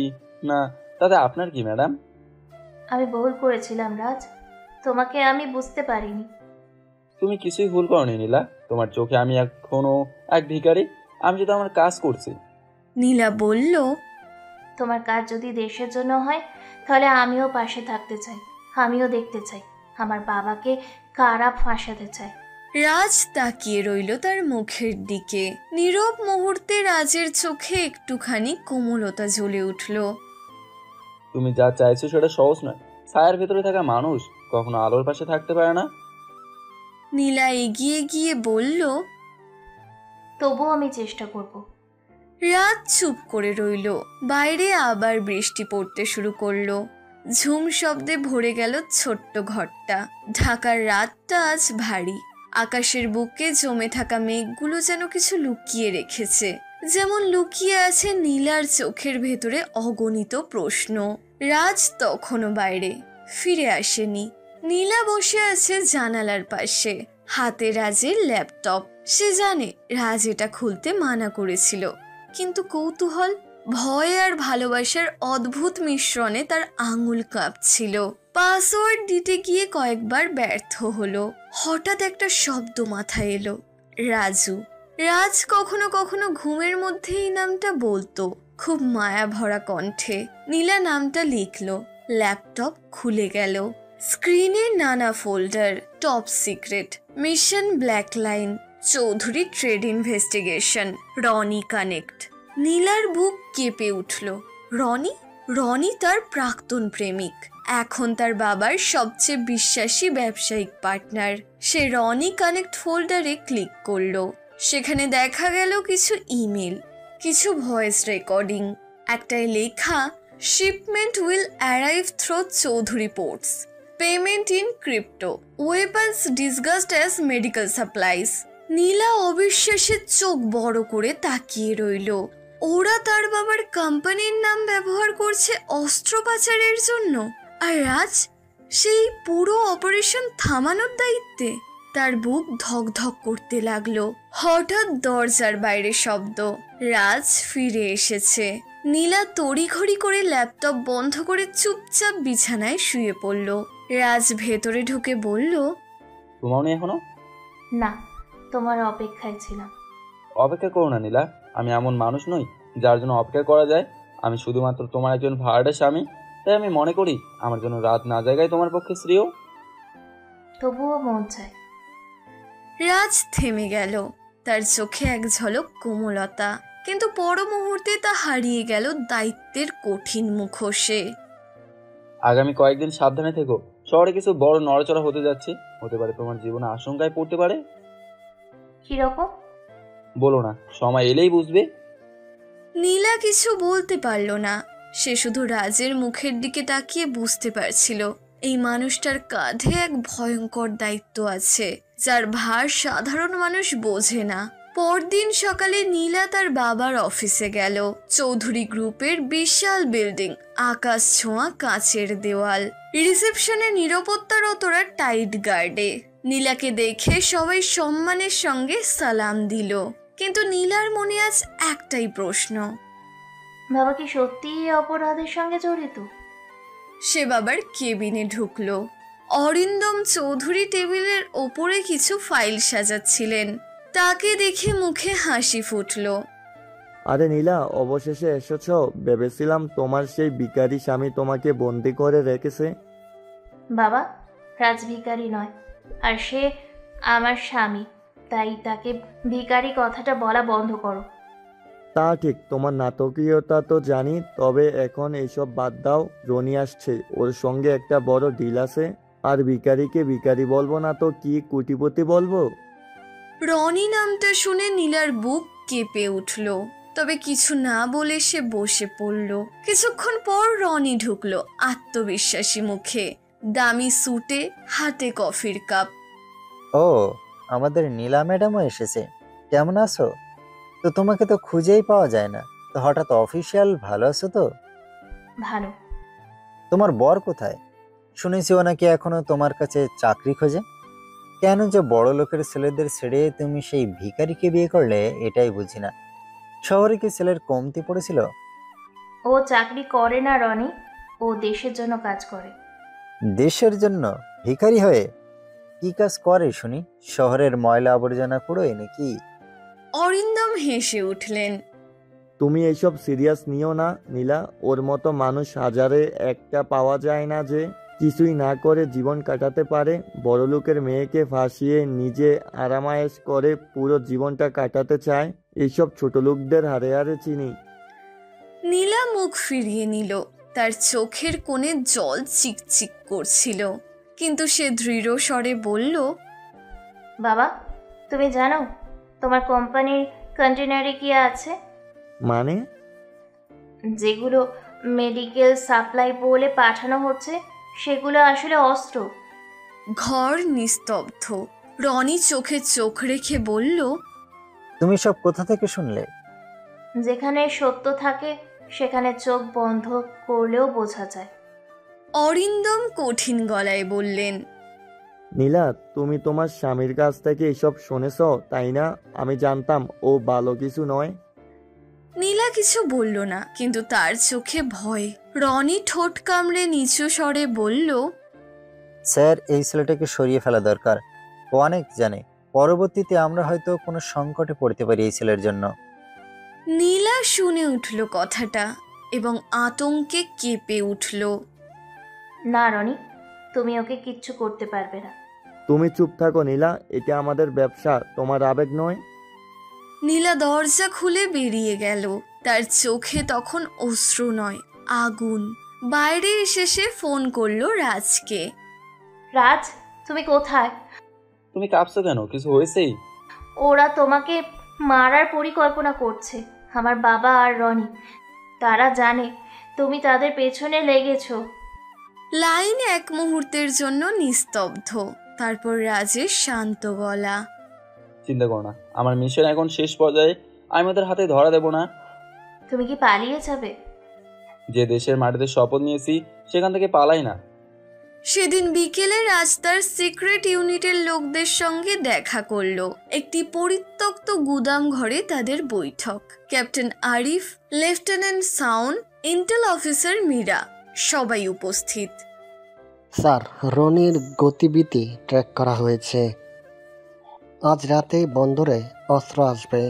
S5: না, তাতে আপনার কি ম্যাডাম?
S3: আমি ভুল করেছিলাম রাজ, তোমাকে আমি বুঝতে পারিনি।
S5: তুমি কিছুই ভুল করনি নীলা, তোমার চোখে আমি এখনো এক ভিখারি। আমি যদি আমার কাজ করছি।
S2: নীলা বলল,
S3: তোমার কাজ যদি দেশের জন্য হয়, তাহলে আমিও পাশে থাকতে চাই। আমিও দেখতে চাই আমার বাবাকে কারা ফাঁসাতে চায়।
S2: রাজ তাকিয়ে রইল তার মুখের দিকে। নীরব মুহূর্তে রাজের চোখে একটুখানি কোমলতা জ্বলে উঠল।
S5: তুমি যা চাইছো সেটা সহজ নয়। ছায়ার ভেতরে থাকা মানুষ কখনো আলোর পাশে থাকতে পারে না।
S2: নীলা এগিয়ে গিয়ে বলল,
S3: তবুও আমি চেষ্টা করব।
S2: রাত চুপ করে রইল। বাইরে আবার বৃষ্টি পড়তে শুরু করলো। ঝুম শব্দে ভরে গেল ছোট্ট ঘরটা। ঢাকার রাতটা আজ ভারী। আকাশের বুকে জমে থাকা মেঘগুলো যেন কিছু লুকিয়ে রেখেছে, যেমন লুকিয়ে আছে নীলার চোখের ভেতরে অগণিত প্রশ্ন। রাজ তখনও বাইরে ফিরে আসেনি। নীলা বসে আছে জানালার পাশে, হাতে রাজের ল্যাপটপ। সে জানে রাজ এটা খুলতে মানা করেছিল, কিন্তু কৌতূহল, ভয় আর ভালোবাসার অদ্ভুত মিশ্রণে তার আঙুল কাঁপছিল। পাসওয়ার্ড দিতে গিয়ে কয়েকবার ব্যর্থ হলো। হঠাৎ একটা শব্দ মাথায় এলো, রাজু। রাজ কখনো কখনো ঘুমের মধ্যে এই নামটা বলতো, খুব মায়া ভরা কণ্ঠে। নীলা নামটা লিখলো। ল্যাপটপ খুলে গেল। স্ক্রিনে নানা folder, top secret, mission black line, Chowdhury trade investigation, Roni connect. নীলার বুক কেঁপে উঠল। রনি? রনি তার প্রাক্তন প্রেমিক, এখন তার বাবার সবচেয়ে বিশ্বাসী ব্যবসায়িক পার্টনার। সে রনি কানেক্ট ফোল্ডারে ক্লিক করলো। সেখানে দেখা গেল কিছু ইমেল, কিছু ভয়েস রেকর্ডিং। একটাই লেখা, shipment will arrive through Chowdhury ports, payment in crypto, weapons disguised as medical supplies. Nila অবিশ্বাসে চোখ বড় করে তাকিয়ে রইল। ওরা তার বাবার কোম্পানির নাম ব্যবহার করছে অস্ত্র পাচারের জন্য, আর রাজ সেই পুরো অপারেশন থামানোর দায়িত্বে। তার বুক ধক ধক করতে লাগলো। হঠাৎ দরজার বাইরে শব্দ। রাজ ফিরে এসেছে। নীলা তড়িঘড়ি করে ল্যাপটপ বন্ধ করে চুপচাপ বিছানায় শুয়ে পড়ল। রাজ ভেতরে ঢুকে বলল,
S5: ঘুমাওনি এখনো?
S3: না, তোমার অপেক্ষায় ছিলাম।
S5: অপেক্ষা করো না নীলা, আমি এমন মানুষ নই যার জন্য অপেক্ষা করা যায়। আমি শুধুমাত্র তোমার একজন ভাড়াটে স্বামী, তাই আমি মনে করি আমার জন্য রাত না জায়গায় তোমার পক্ষে শ্রেয়।
S3: তবুও মন চায়।
S2: রাজ থেমে গেল। তার চোখে এক ঝলক কোমলতা, কিন্তু পর মুহূর্তে তা হারিয়ে গেল দায়িত্বের কঠিন মুখোশে।
S5: আগামী কয়েকদিন সাবধানে থেকো, শহরে কিছু বড় নড়াচড়া হতে যাচ্ছে, হতে পারে তোমার জীবনে আশঙ্কায় পড়তে পারে।
S3: কিরকম?
S5: বলো না, সময় এলেই বুঝবে।
S2: নীলা কিছু বলতে পারল না। সে শুধু রাজের মুখের দিকে তাকিয়ে বুঝতে পারছিল এই মানুষটার কাঁধে এক ভয়ঙ্কর দায়িত্ব আছে, যার ভার সাধারণ মানুষ বোঝে না। পরদিন সকালে নীলা তার বাবার অফিসে গেল। চৌধুরী গ্রুপের বিশাল বিল্ডিং, আকাশ ছোঁয়া কাঁচের দেওয়াল, রিসেপশনে নিরাপত্তারতরা টাইট গার্ডে। নীলাকে দেখে সবাই সম্মানের সঙ্গে সালাম দিল, কিন্তু নীলার মনে আজ একটাই প্রশ্ন,
S3: বাবা কি সত্যিই এই অপরাধের সঙ্গে জড়িত?
S2: সে বাবার কেবিনে ঢুকলো। অরিন্দম চৌধুরী টেবিলের ওপরে কিছু ফাইল সাজাচ্ছিলেন। তাকে দেখে মুখে হাসি ফুটলো।
S6: আরে নীলা, অবশেষে এসেছ। ভেবেছিলাম তোমার সেই ভিখারি স্বামী তোমাকে বন্দি করে রেখেছে।
S3: বাবা, রাজ ভিখারি নয়, আর সে আমার স্বামী, তাই তাকে ভিখারি কথাটা বলা বন্ধ করো।
S6: তা ঠিক, তোমার নাটকীয়তা তো জানি, তবে এখন এইসব বাদ দাও। রনি আসছে, ওর সঙ্গে একটা বড় ডিল আছে। আর ভিখারিকে ভিখারি বলবো না তো কি কোটিপতি বলবো?
S2: রনি নামটা শুনে নীলার বুক কেঁপে উঠল, তবে কিছু না বলে সে বসে পড়ল। কিছুক্ষণ পর রনি ঢুকলো আত্মবিশ্বাসী মুখে, দামি স্যুটে, হাতে কফির কাপ।
S7: ও, আমাদের নীলা ম্যাডামও এসেছে। কেমন আছো? তো তোমাকে তো খুঁজেই পাওয়া যায় না, তো হঠাৎ অফিসিয়াল, ভালো আছো তো?
S3: ভালো।
S7: তোমার বর কোথায়? শুনেছি ও নাকি এখনো তোমার কাছে চাকরি খোঁজে। কেন যে বড় লোকের ছেলেদের ছেড়ে তুমি সেই ভিখারিকে বিয়ে করলে, এটাই বুঝি না। শহরে কি ছেলের কমতি পড়েছিল?
S3: ও চাকরি করে না রনি, ও দেশের জন্য কাজ করে।
S7: দেশের জন্য ভিখারি হয়ে? কি কাজ করে শুনি? শহরের ময়লা আবর্জনা কুড়োয় নাকি?
S2: অরিন্দম হেসে উঠলেন।
S6: তুমি এইসব সিরিয়াস নিও না নীলা। ওর মতো মানুষ হাজারে একটা পাওয়া যায় না যে কিছুই না করে জীবন কাটাতে পারে। বড়লোকের মেয়েকে ফাঁসিয়ে নিজে আরামায়েশ করে পুরো জীবনটা কাটাতে চায়। এইসব ছোট লোকদের হারে হারে চিনি।
S2: নীলা মুখ ফিরিয়ে নিল, তার চোখের কোণে জল চিকচিক করছিল, কিন্তু সে দৃঢ় স্বরে বলল,
S3: বাবা, তুমি জানো তোমার কোম্পানির কন্টেনারে কি আছে?
S6: মানে?
S3: যেগুলো মেডিকেল সাপ্লাই বলে পাঠানো হচ্ছে, সেগুলো আসলে অস্ত্র।
S2: ঘর নিস্তব্ধ। রনি চোখে চোখ রেখে বলল,
S7: তুমি সব কোথা থেকে শুনলে?
S3: যেখানে সত্য থাকে সেখানে চোখ বন্ধ করলেও বোঝা যায়।
S2: অরিন্দম কঠিন গলায় বললেন,
S6: নীলা, তুমি তোমার স্বামীর কাছ থেকে এসব শুনেছ তাই না? আমি জানতাম ও ভালো কিছু নয়।
S2: নীলা কিছু বলল না, কিন্তু তার চোখে ভয়। রনি ঠোঁট কামড়ে নিচু স্বরে বলল,
S7: স্যার, এই ছেলেটাকে সরিয়ে ফেলা দরকার। ও অনেক জানে। পরবর্তীতে আমরা হয়তো কোনো সংকটে পড়তে পারি এই ছেলের জন্য।
S2: নীলা শুনে উঠল কথাটা এবং আতঙ্কে কেঁপে উঠল।
S3: না রনি, তুমি ওকে কিচ্ছু করতে পারবে না।
S6: তুমি চুপ থাকো নীলা, এটা আমাদের ব্যবসা, তোমার আবেগ নয়।
S2: নীলা দরজা খুলে বেরিয়ে গেল। তার চোখে তখন অশ্রু নয়, আগুন। বাইরে এসে সে ফোন করলো রাজকে।
S3: রাজ, তুমি কোথায়?
S5: তুমি কাঁপছো কেন? কিছু হয়েছেই?
S3: ওরা তোমাকে মারার পরিকল্পনা করছে, আমার বাবা আর রনি। তারা জানে তুমি তাদের পেছনে লেগেছো।
S2: লাইন এক মুহূর্তের জন্য নিস্তব্ধ, তারপর রাজের শান্ত গলা,
S5: চিন্তা করো না, আমার মিশন এখন শেষ পর্যায়ে। আমি ওদের হাতে ধরা দেব না।
S3: তুমি কি পালিয়ে যাবে?
S5: যে দেশের মাটিতে শপথ নিয়েছি সেখান থেকে পালাই না।
S2: সেদিন বিকেলে রাস্তার সিক্রেট ইউনিটের লোকদের সঙ্গে দেখা করলো। একটি পরিত্যক্ত গুদাম ঘরে তাদের বৈঠক। Captain Arif, lieutenant সাউন, Intel officer Meera, সবাই উপস্থিত।
S8: স্যার, রনির গতিবিধি ট্র্যাক করা হয়েছে। আজ রাতে বন্দরে অস্ত্র আসবে।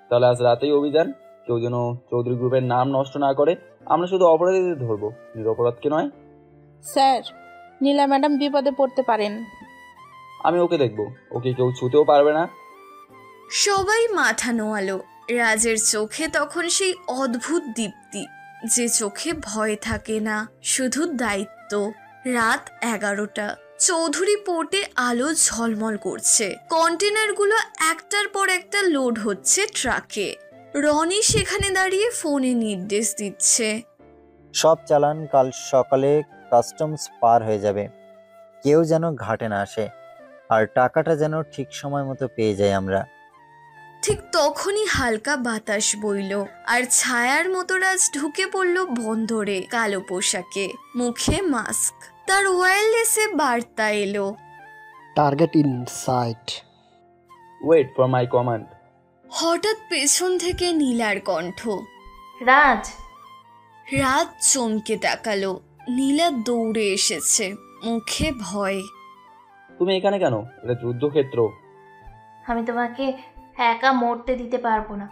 S5: তাহলে আজ রাতেই অভিযান। কেউ যেন চৌধুরী গ্রুপের নাম নষ্ট না করে। আমরা শুধু অপরাধীদের ধরবো, নিরপরাধকে নয়।
S4: স্যার, নীলা ম্যাডাম বিপদে পড়তে পারেন।
S5: আমি ওকে দেখবো, ওকে কেউ ছুতেও পারবে না।
S2: সবাই মাথা নোয়ালো। রাজের চোখে তখন সেই অদ্ভুত দীপ্তি, যে চোখে ভয় থাকে না, শুধু দায়িত্ব। রাত 11টা। চৌধুরী পোর্টে আলো ঝলমল করছে। কন্টেনারগুলো একটার পর একটা লোড হচ্ছে ট্রাকে। রনি সেখানে দাঁড়িয়ে ফোনে নির্দেশ দিচ্ছে।
S7: সব চালান কাল সকালে কাস্টমস পার হয়ে যাবে। কেউ যেন ঘাটে না আসে, আর টাকাটা যেন ঠিক সময় মতো পেয়ে যাই আমরা।
S2: ঠিক তখনই হালকা বাতাস বইল আর ছায়ার মতো রাজ ঢুকে পড়ল বন্দরে কালো পোশাকে, মুখে মাস্ক। তার ওয়্যারলেসে বার্তা এলো,
S8: target in sight.
S5: Wait for my command.
S2: হঠাৎ পেছন থেকে নীলার কণ্ঠ।
S3: রাজ।
S2: রাত চমকে তাকালো। নীলা দৌড়ে এসেছে, মুখে ভয়।
S5: তুমি এখানে কেন? এটা যুদ্ধক্ষেত্র।
S3: আমি তোমাকে একা মরতে দিতে পারবো না।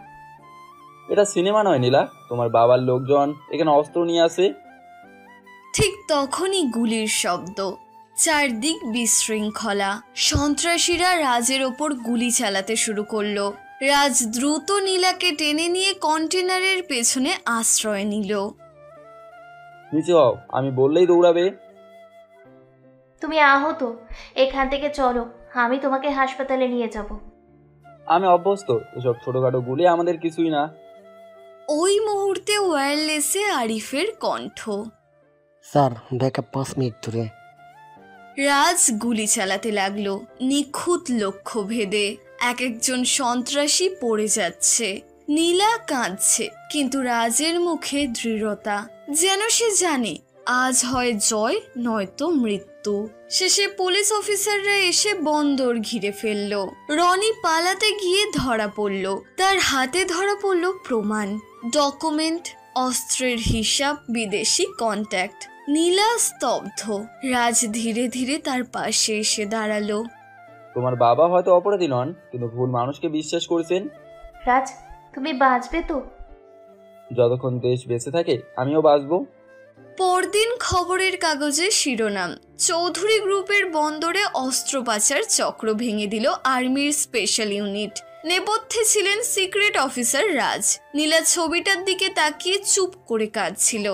S5: এটা সিনেমা নয় নীলা, তোমার বাবার লোকজন এখানে অস্ত্র নিয়ে আসে।
S2: ঠিক তখনই গুলির শব্দ। চারদিক বিশৃঙ্খলা। সন্ত্রাসীরা রাজের ওপর গুলি চালাতে শুরু করলো। রাজ দ্রুত নীলাকে টেনে নিয়ে কন্টেনারের পেছনে আশ্রয় নিল।
S5: নিচে হও, আমি বললেই দৌড়াবে।
S3: তুমি আহত, এখান থেকে চলো, আমি তোমাকে হাসপাতালে নিয়ে যাব।
S5: আমি অভ্যস্ত, এসব ছোটখাটো গুলি আমাদের কিছুই না।
S2: ওই মুহূর্তে ওয়্যারলেসে আরিফের কণ্ঠ।
S8: স্যার ব্যাকআপ 5 মিনিট দূরে।
S2: রাজ গুলি চালাতে লাগলো, নিখুঁত লক্ষ্য ভেদে। এক একজন সন্ত্রাসী পড়ে যাচ্ছে। নীলা কাঁদছে, কিন্তু রাজের মুখে দৃঢ়তা, যেন সে জানে আজ হয় জয় নয়তো মৃত্যু। শেষে পুলিশ অফিসাররা এসে বন্দর ঘিরে ফেললো। রনি পালাতে গিয়ে ধরা পড়ল। তার হাতে ধরা পড়ল প্রমাণ, ডকুমেন্ট, অস্ত্রের হিসাব, বিদেশি কন্ট্যাক্ট। নীলা স্তব্ধ। রাজ ধীরে ধীরে তার পাশে এসে দাঁড়ালো।
S5: তোমার বাবা হয়তো অপরাধী নন, কিন্তু ভুল মানুষকে বিশ্বাস করেছেন।
S3: রাজ, তুমি বাঁচবে তো?
S5: যতক্ষণ দেশ বেঁচে থাকে আমিও বাঁচবো।
S2: পরদিন খবরের কাগজে শিরোনাম, চৌধুরী গ্রুপের বন্দরে অস্ত্র পাচার চক্র ভেঙে দিল আর্মির স্পেশাল ইউনিট। নেপথ্যে ছিলেন সিক্রেট অফিসার রাজ। নীলা ছবিটার দিকে তাকিয়ে চুপ করে কাঁদছিল।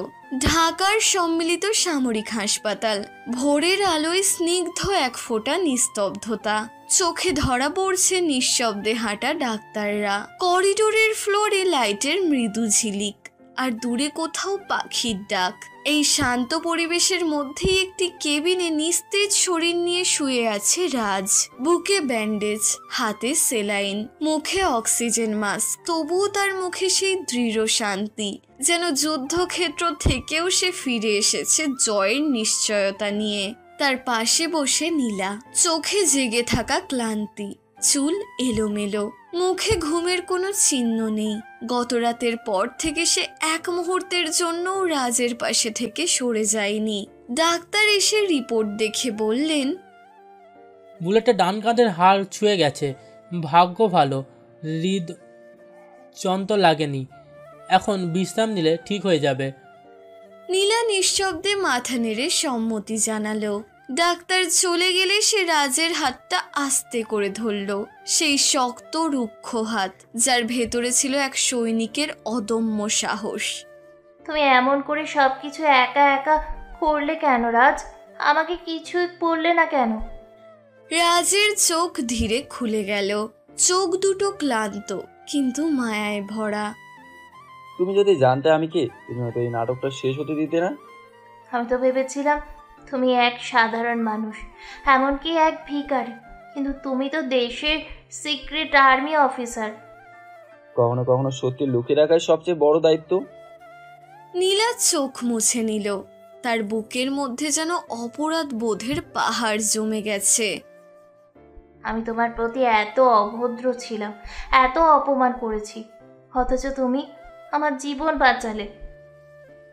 S2: ঢাকার সম্মিলিত সামরিক হাসপাতাল। ভোরের আলোয় স্নিগ্ধ এক ফোঁটা নিস্তব্ধতা। চোখে ধরা পড়ছে নিঃশব্দে হাঁটা ডাক্তাররা। করিডোরের ফ্লোরে লাইটের মৃদু ঝিলিক, আর দূরে কোথাও পাখির ডাক। এই শান্ত পরিবেশের মধ্যেই একটি কেবিনে নিস্তেজ শরীর নিয়ে শুয়ে আছে রাজ। বুকে ব্যান্ডেজ, হাতে সেলাইন, মুখে অক্সিজেন মাস্ক। তবুও তার মুখে সেই দৃঢ় শান্তি, যেন যুদ্ধক্ষেত্র থেকেও সে ফিরে এসেছে জয়ের নিশ্চয়তা নিয়ে। তার পাশে বসে নীলা, চোখে জেগে থাকা ক্লান্তি, চুল এলোমেলো, মুখে ঘুমের কোনো চিহ্ন নেই। গত রাতের পর থেকে সে এক মুহূর্তের জন্য রাজের পাশে থেকে সরে যায়নি। ডাক্তার এসে রিপোর্ট দেখে বললেন,
S9: বুলেটে ডান কাঁধের হাড় ছুঁয়ে গেছে, ভাগ্য ভালো, যন্ত্র লাগেনি, এখন বিশ্রাম নিলে ঠিক হয়ে যাবে।
S2: নীলা নিঃশব্দে মাথা নেড়ে সম্মতি জানালো। ডাক্তার চলে গেলে সে রাজের হাতটা আস্তে করে ধরল, সেই শক্ত রুক্ষ হাত যার ভেতরে ছিল এক সৈনিকের অদম্য সাহস।
S3: তুমি এমন করে সবকিছু একা একা করলে কেন রাজ? আমাকে কিছুই বললে না কেন?
S2: রাজের চোখ ধীরে খুলে গেল। চোখ দুটো ক্লান্ত কিন্তু মায়ায় ভরা।
S5: তুমি যদি জানতে আমি কে, তুমি হয়তো এই নাটকটা শেষ হতে দিতে না।
S3: আমি তো ভেবেছিলাম তুমি এক সাধারণ মানুষ, এমনকি এক ভিখারি, কিন্তু তুমি তো দেশের সিক্রেট আর্মি অফিসার।
S5: কখনো কখনো সত্যি লুকিয়ে রাখাই সবচেয়ে বড় দায়িত্ব।
S2: নীলা চোখ মুছে নিল। তার বুকের মধ্যে যেন অপরাধ বোধের পাহাড় জমে গেছে।
S3: আমি তোমার প্রতি এত অভদ্র ছিলাম, এত অপমান করেছি, অথচ তুমি আমার জীবন বাঁচালে।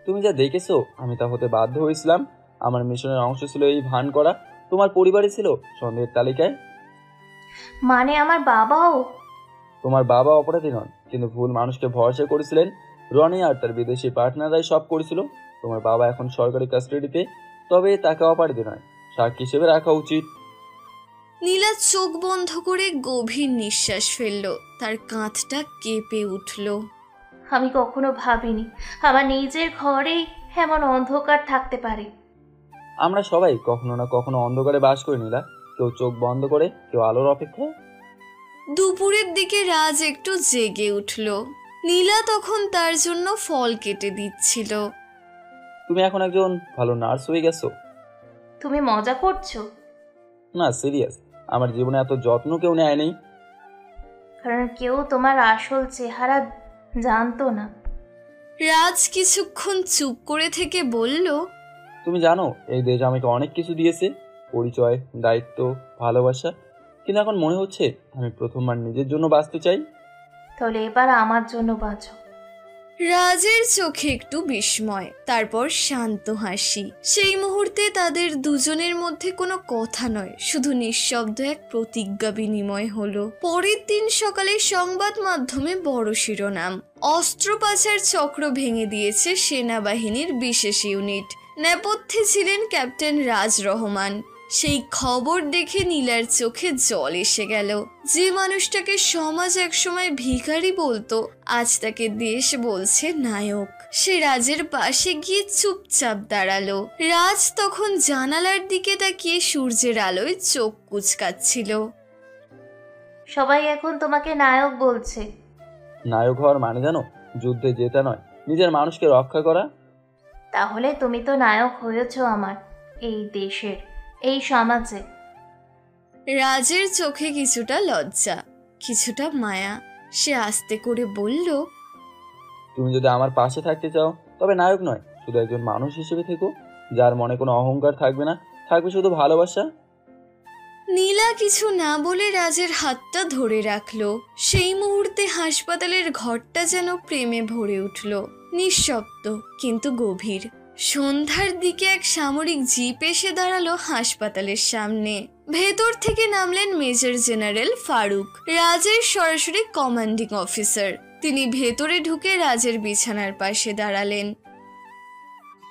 S5: তুমি যা দেখেছো আমি তা হতে বাধ্য হয়েছিলাম। আমার মিশনের অংশ ছিল এই ভান করা। তোমার পরিবারে ছিল সন্দেহের তালিকায়।
S3: মানে আমার বাবাও?
S5: তোমার বাবা অপরাধী নন, কিন্তু ভুল মানুষকে ভরসা করেছিলেন। রনি আর তার বিদেশি পার্টনাররাই সব করেছিল। তোমার বাবা এখন সরকারি কাস্টাডিতে, তবে তাকে অপরাধী নয়, সাক্ষী হিসেবে রাখা উচিত।
S2: নীলা চোখ বন্ধ করে গভীর নিঃশ্বাস ফেলল। তার কাঁধটা কেঁপে উঠল।
S3: আমি কখনো ভাবিনি আমার নিজের ঘরেই এমন অন্ধকার থাকতে পারে।
S5: আমরা সবাই কখনো না কখনো অন্ধকারে বাস করি নীলা, কেউ চোখ বন্ধ করে, কেউ আলোর অপেক্ষায়।
S2: দুপুরের দিকে রাজ একটু জেগে উঠল। নীলা তখন তার জন্য ফল কেটে দিচ্ছিল।
S5: তুমি এখন একজন ভালো নার্স হয়ে গেছো।
S3: তুমি মজা করছো?
S5: না, সিরিয়াস। আমার জীবনে এত যত্ন কেউ নেয় নেই।
S3: কারণ কেউ তোমার আসল চেহারা জানতো না।
S2: রাজ কিছুক্ষণ চুপ করে থেকে বলল,
S5: তুমি জানো এই দেশ আমাকে অনেক কিছু দিয়েছে, পরিচয়, দায়িত্ব, ভালোবাসা, কিন্তু এখন মনে হচ্ছে আমি প্রথমবার নিজের জন্য বাঁচতে চাই।
S3: তাহলে এবার আমার জন্য বাঁচো।
S2: রাজের চোখে একটু বিস্ময়, তারপর শান্ত হাসি। সেই মুহূর্তে তাদের দুজনের মধ্যে কোনো কথা নয়, শুধু নিঃশব্দ এক প্রতিজ্ঞা বিনিময় হলো। পরের দিন সকালে সংবাদ মাধ্যমে বড় শিরোনাম, অস্ত্র পাচার চক্র ভেঙে দিয়েছে সেনাবাহিনীর বিশেষ ইউনিট, নেপথ্যে ছিলেন ক্যাপ্টেন রাজ রহমান। সেই খবর দেখে নীলার চোখে জল এসে গেল। যে মানুষটাকে সমাজ একসময় ভিখারি বলতো, আজ তাকে দেশ বলছে নায়ক। সে রাজের পাশে গিয়ে চুপচাপ দাঁড়ালো। রাজ তখন জানালার দিকে তাকিয়ে সূর্যের আলোয় চোখ কুচকাচ্ছিল।
S3: সবাই এখন তোমাকে নায়ক বলছে।
S5: নায়ক হওয়ার মানে জানো? যুদ্ধে জেতা নয়, নিজের মানুষকে রক্ষা করা।
S3: তাহলে তুমি তো নায়ক হয়েছো আমার, এই দেশের, এই সমাজে।
S2: রাজের চোখে কিছুটা লজ্জা, কিছুটা মায়া। সে আস্তে করে বলল,
S5: তুমি যদি আমার পাশে থাকতে চাও তবে নায়ক নয়, শুধু একজন মানুষ হিসেবে থেকো, যার মনে কোনো অহংকার থাকবে না, থাকবে শুধু ভালোবাসা।
S2: নীলা কিছু না বলে রাজের হাতটা ধরে রাখলো। সেই মুহূর্তে হাসপাতালের ঘরটা যেন প্রেমে ভরে উঠল, নিঃশব্দ কিন্তু গভীর। সন্ধ্যার দিকে এক সামরিক জিপ এসে দাঁড়ালো হাসপাতালের সামনে। ভেতর থেকে নামলেন মেজর জেনারেল ফারুক, রাজের সরাসরি কমান্ডিং অফিসার। তিনি ভেতরে ঢুকে রাজের বিছানার পাশে দাঁড়ালেন।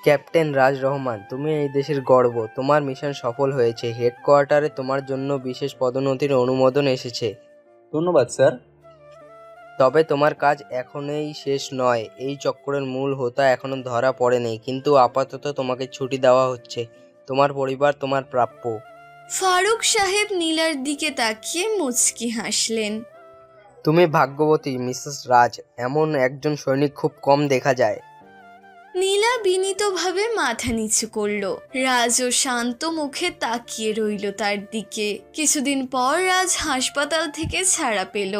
S10: ক্যাপ্টেন রাজ রহমান, তুমি এই দেশের গর্ব। তোমার মিশন সফল হয়েছে। হেডকোয়ার্টারে তোমার জন্য বিশেষ পদোন্নতির অনুমোদন এসেছে।
S5: ধন্যবাদ স্যার।
S10: তবে তোমার কাজ এখনই শেষ নয়। এই চক্রের মূল হোতা এখনো ধরা পড়েনি, কিন্তু আপাতত তোমাকে ছুটি দেওয়া হচ্ছে। তোমার পরিবার তোমার প্রাপ্য।
S2: ফারুক সাহেব নীলার দিকে তাকিয়ে মুচকি হাসলেন।
S10: তুমি ভাগ্যবতী মিসেস রাজ, এমন একজন সৈনিক খুব কম দেখা যায়।
S2: নীলা বিনীতভাবে মাথা নিচু করলো। রাজও শান্ত মুখে তাকিয়ে রইল তার দিকে। কিছুদিন পর রাজ হাসপাতাল থেকে ছাড়া পেল।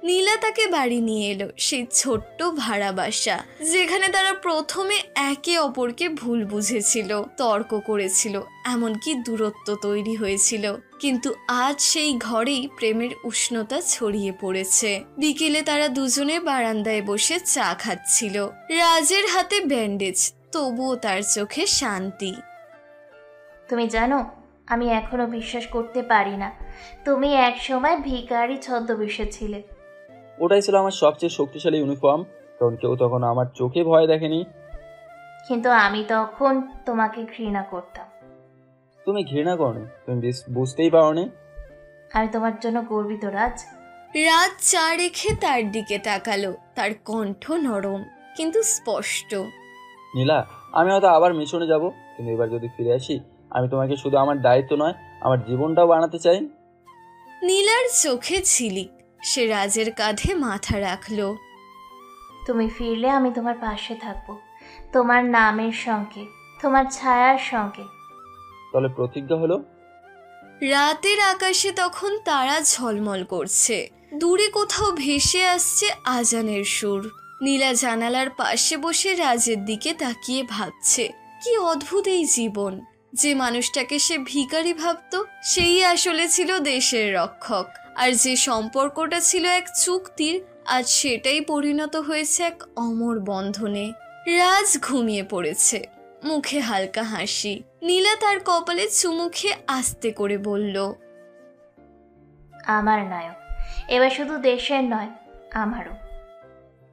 S2: নীলা তাকে বাড়ি নিয়ে এলো, সেই ছোট্ট ভাড়া বাসা যেখানে তারা প্রথমে একে অপরকে ভুল বুঝেছিল, তর্ক করেছিল, এমনকি দূরত্ব তৈরি হয়েছিল। কিন্তু আজ সেই ঘরেই প্রেমের উষ্ণতা ছড়িয়ে পড়েছে। বিকেলে তারা দুজনে বারান্দায় বসে চা খাচ্ছিল। রাজের হাতে ব্যান্ডেজ, তবুও তার চোখে শান্তি।
S3: তুমি জানো, আমি এখনো বিশ্বাস করতে পারি না তুমি একসময় ভিখারি ছদ্মবেশে ছিলে।
S5: ওটাই ছিল আমার সবচেয়ে শক্তিশালী ইউনিফর্ম, কারণ কেউ তখন আমার চোখে ভয় দেখেনি।
S3: কিন্তু আমি তখন তোমাকে ঘৃণা করতাম।
S5: তুমি ঘৃণা করনি, তুমি বুঝতেই পারোনি।
S3: আমি তোমার জন্য গর্বিত রাজ।
S2: রাজ চা রেখে তার দিকে তাকালো, তার কণ্ঠ নরম কিন্তু স্পষ্ট।
S5: নীলা, আমি হয়তো আবার মিশনে যাব, কিন্তু এবার যদি ফিরে আসি, আমি তোমাকে শুধু আমার দায়িত্ব নয়, আমার জীবনটাও বানাতে চাই।
S2: নীলার চোখে ঝিলিক, সে রাজের কাঁধে মাথা রাখলো।
S3: তুমি ফিরলে আমি তোমার পাশে থাকবো, তোমার নামের সঙ্গে, তোমার ছায়ার সঙ্গে।
S5: তাহলে প্রতিজ্ঞা হলো।
S2: রাতের আকাশে তখন তারা ঝলমল করছে, দূরে কোথাও ভেসে আসছে আজানের সুর। নীলা জানালার পাশে বসে রাজের দিকে তাকিয়ে ভাবছে, কি অদ্ভুত এই জীবন। যে মানুষটাকে সে ভিখারি ভাবতো, সেই আসলে ছিল দেশের রক্ষক। আর যে সম্পর্কটা ছিল এক চুক্তির, আজ সেটাই পরিণত হয়েছে এক অমর বন্ধনে। রাজ ঘুমিয়ে পড়েছে, মুখে হালকা হাসি। নীলা তার কপালে চুমু খেয়ে আস্তে করে বলল,
S3: আমার নায়ক এবার শুধু দেশের নয়, আমারও।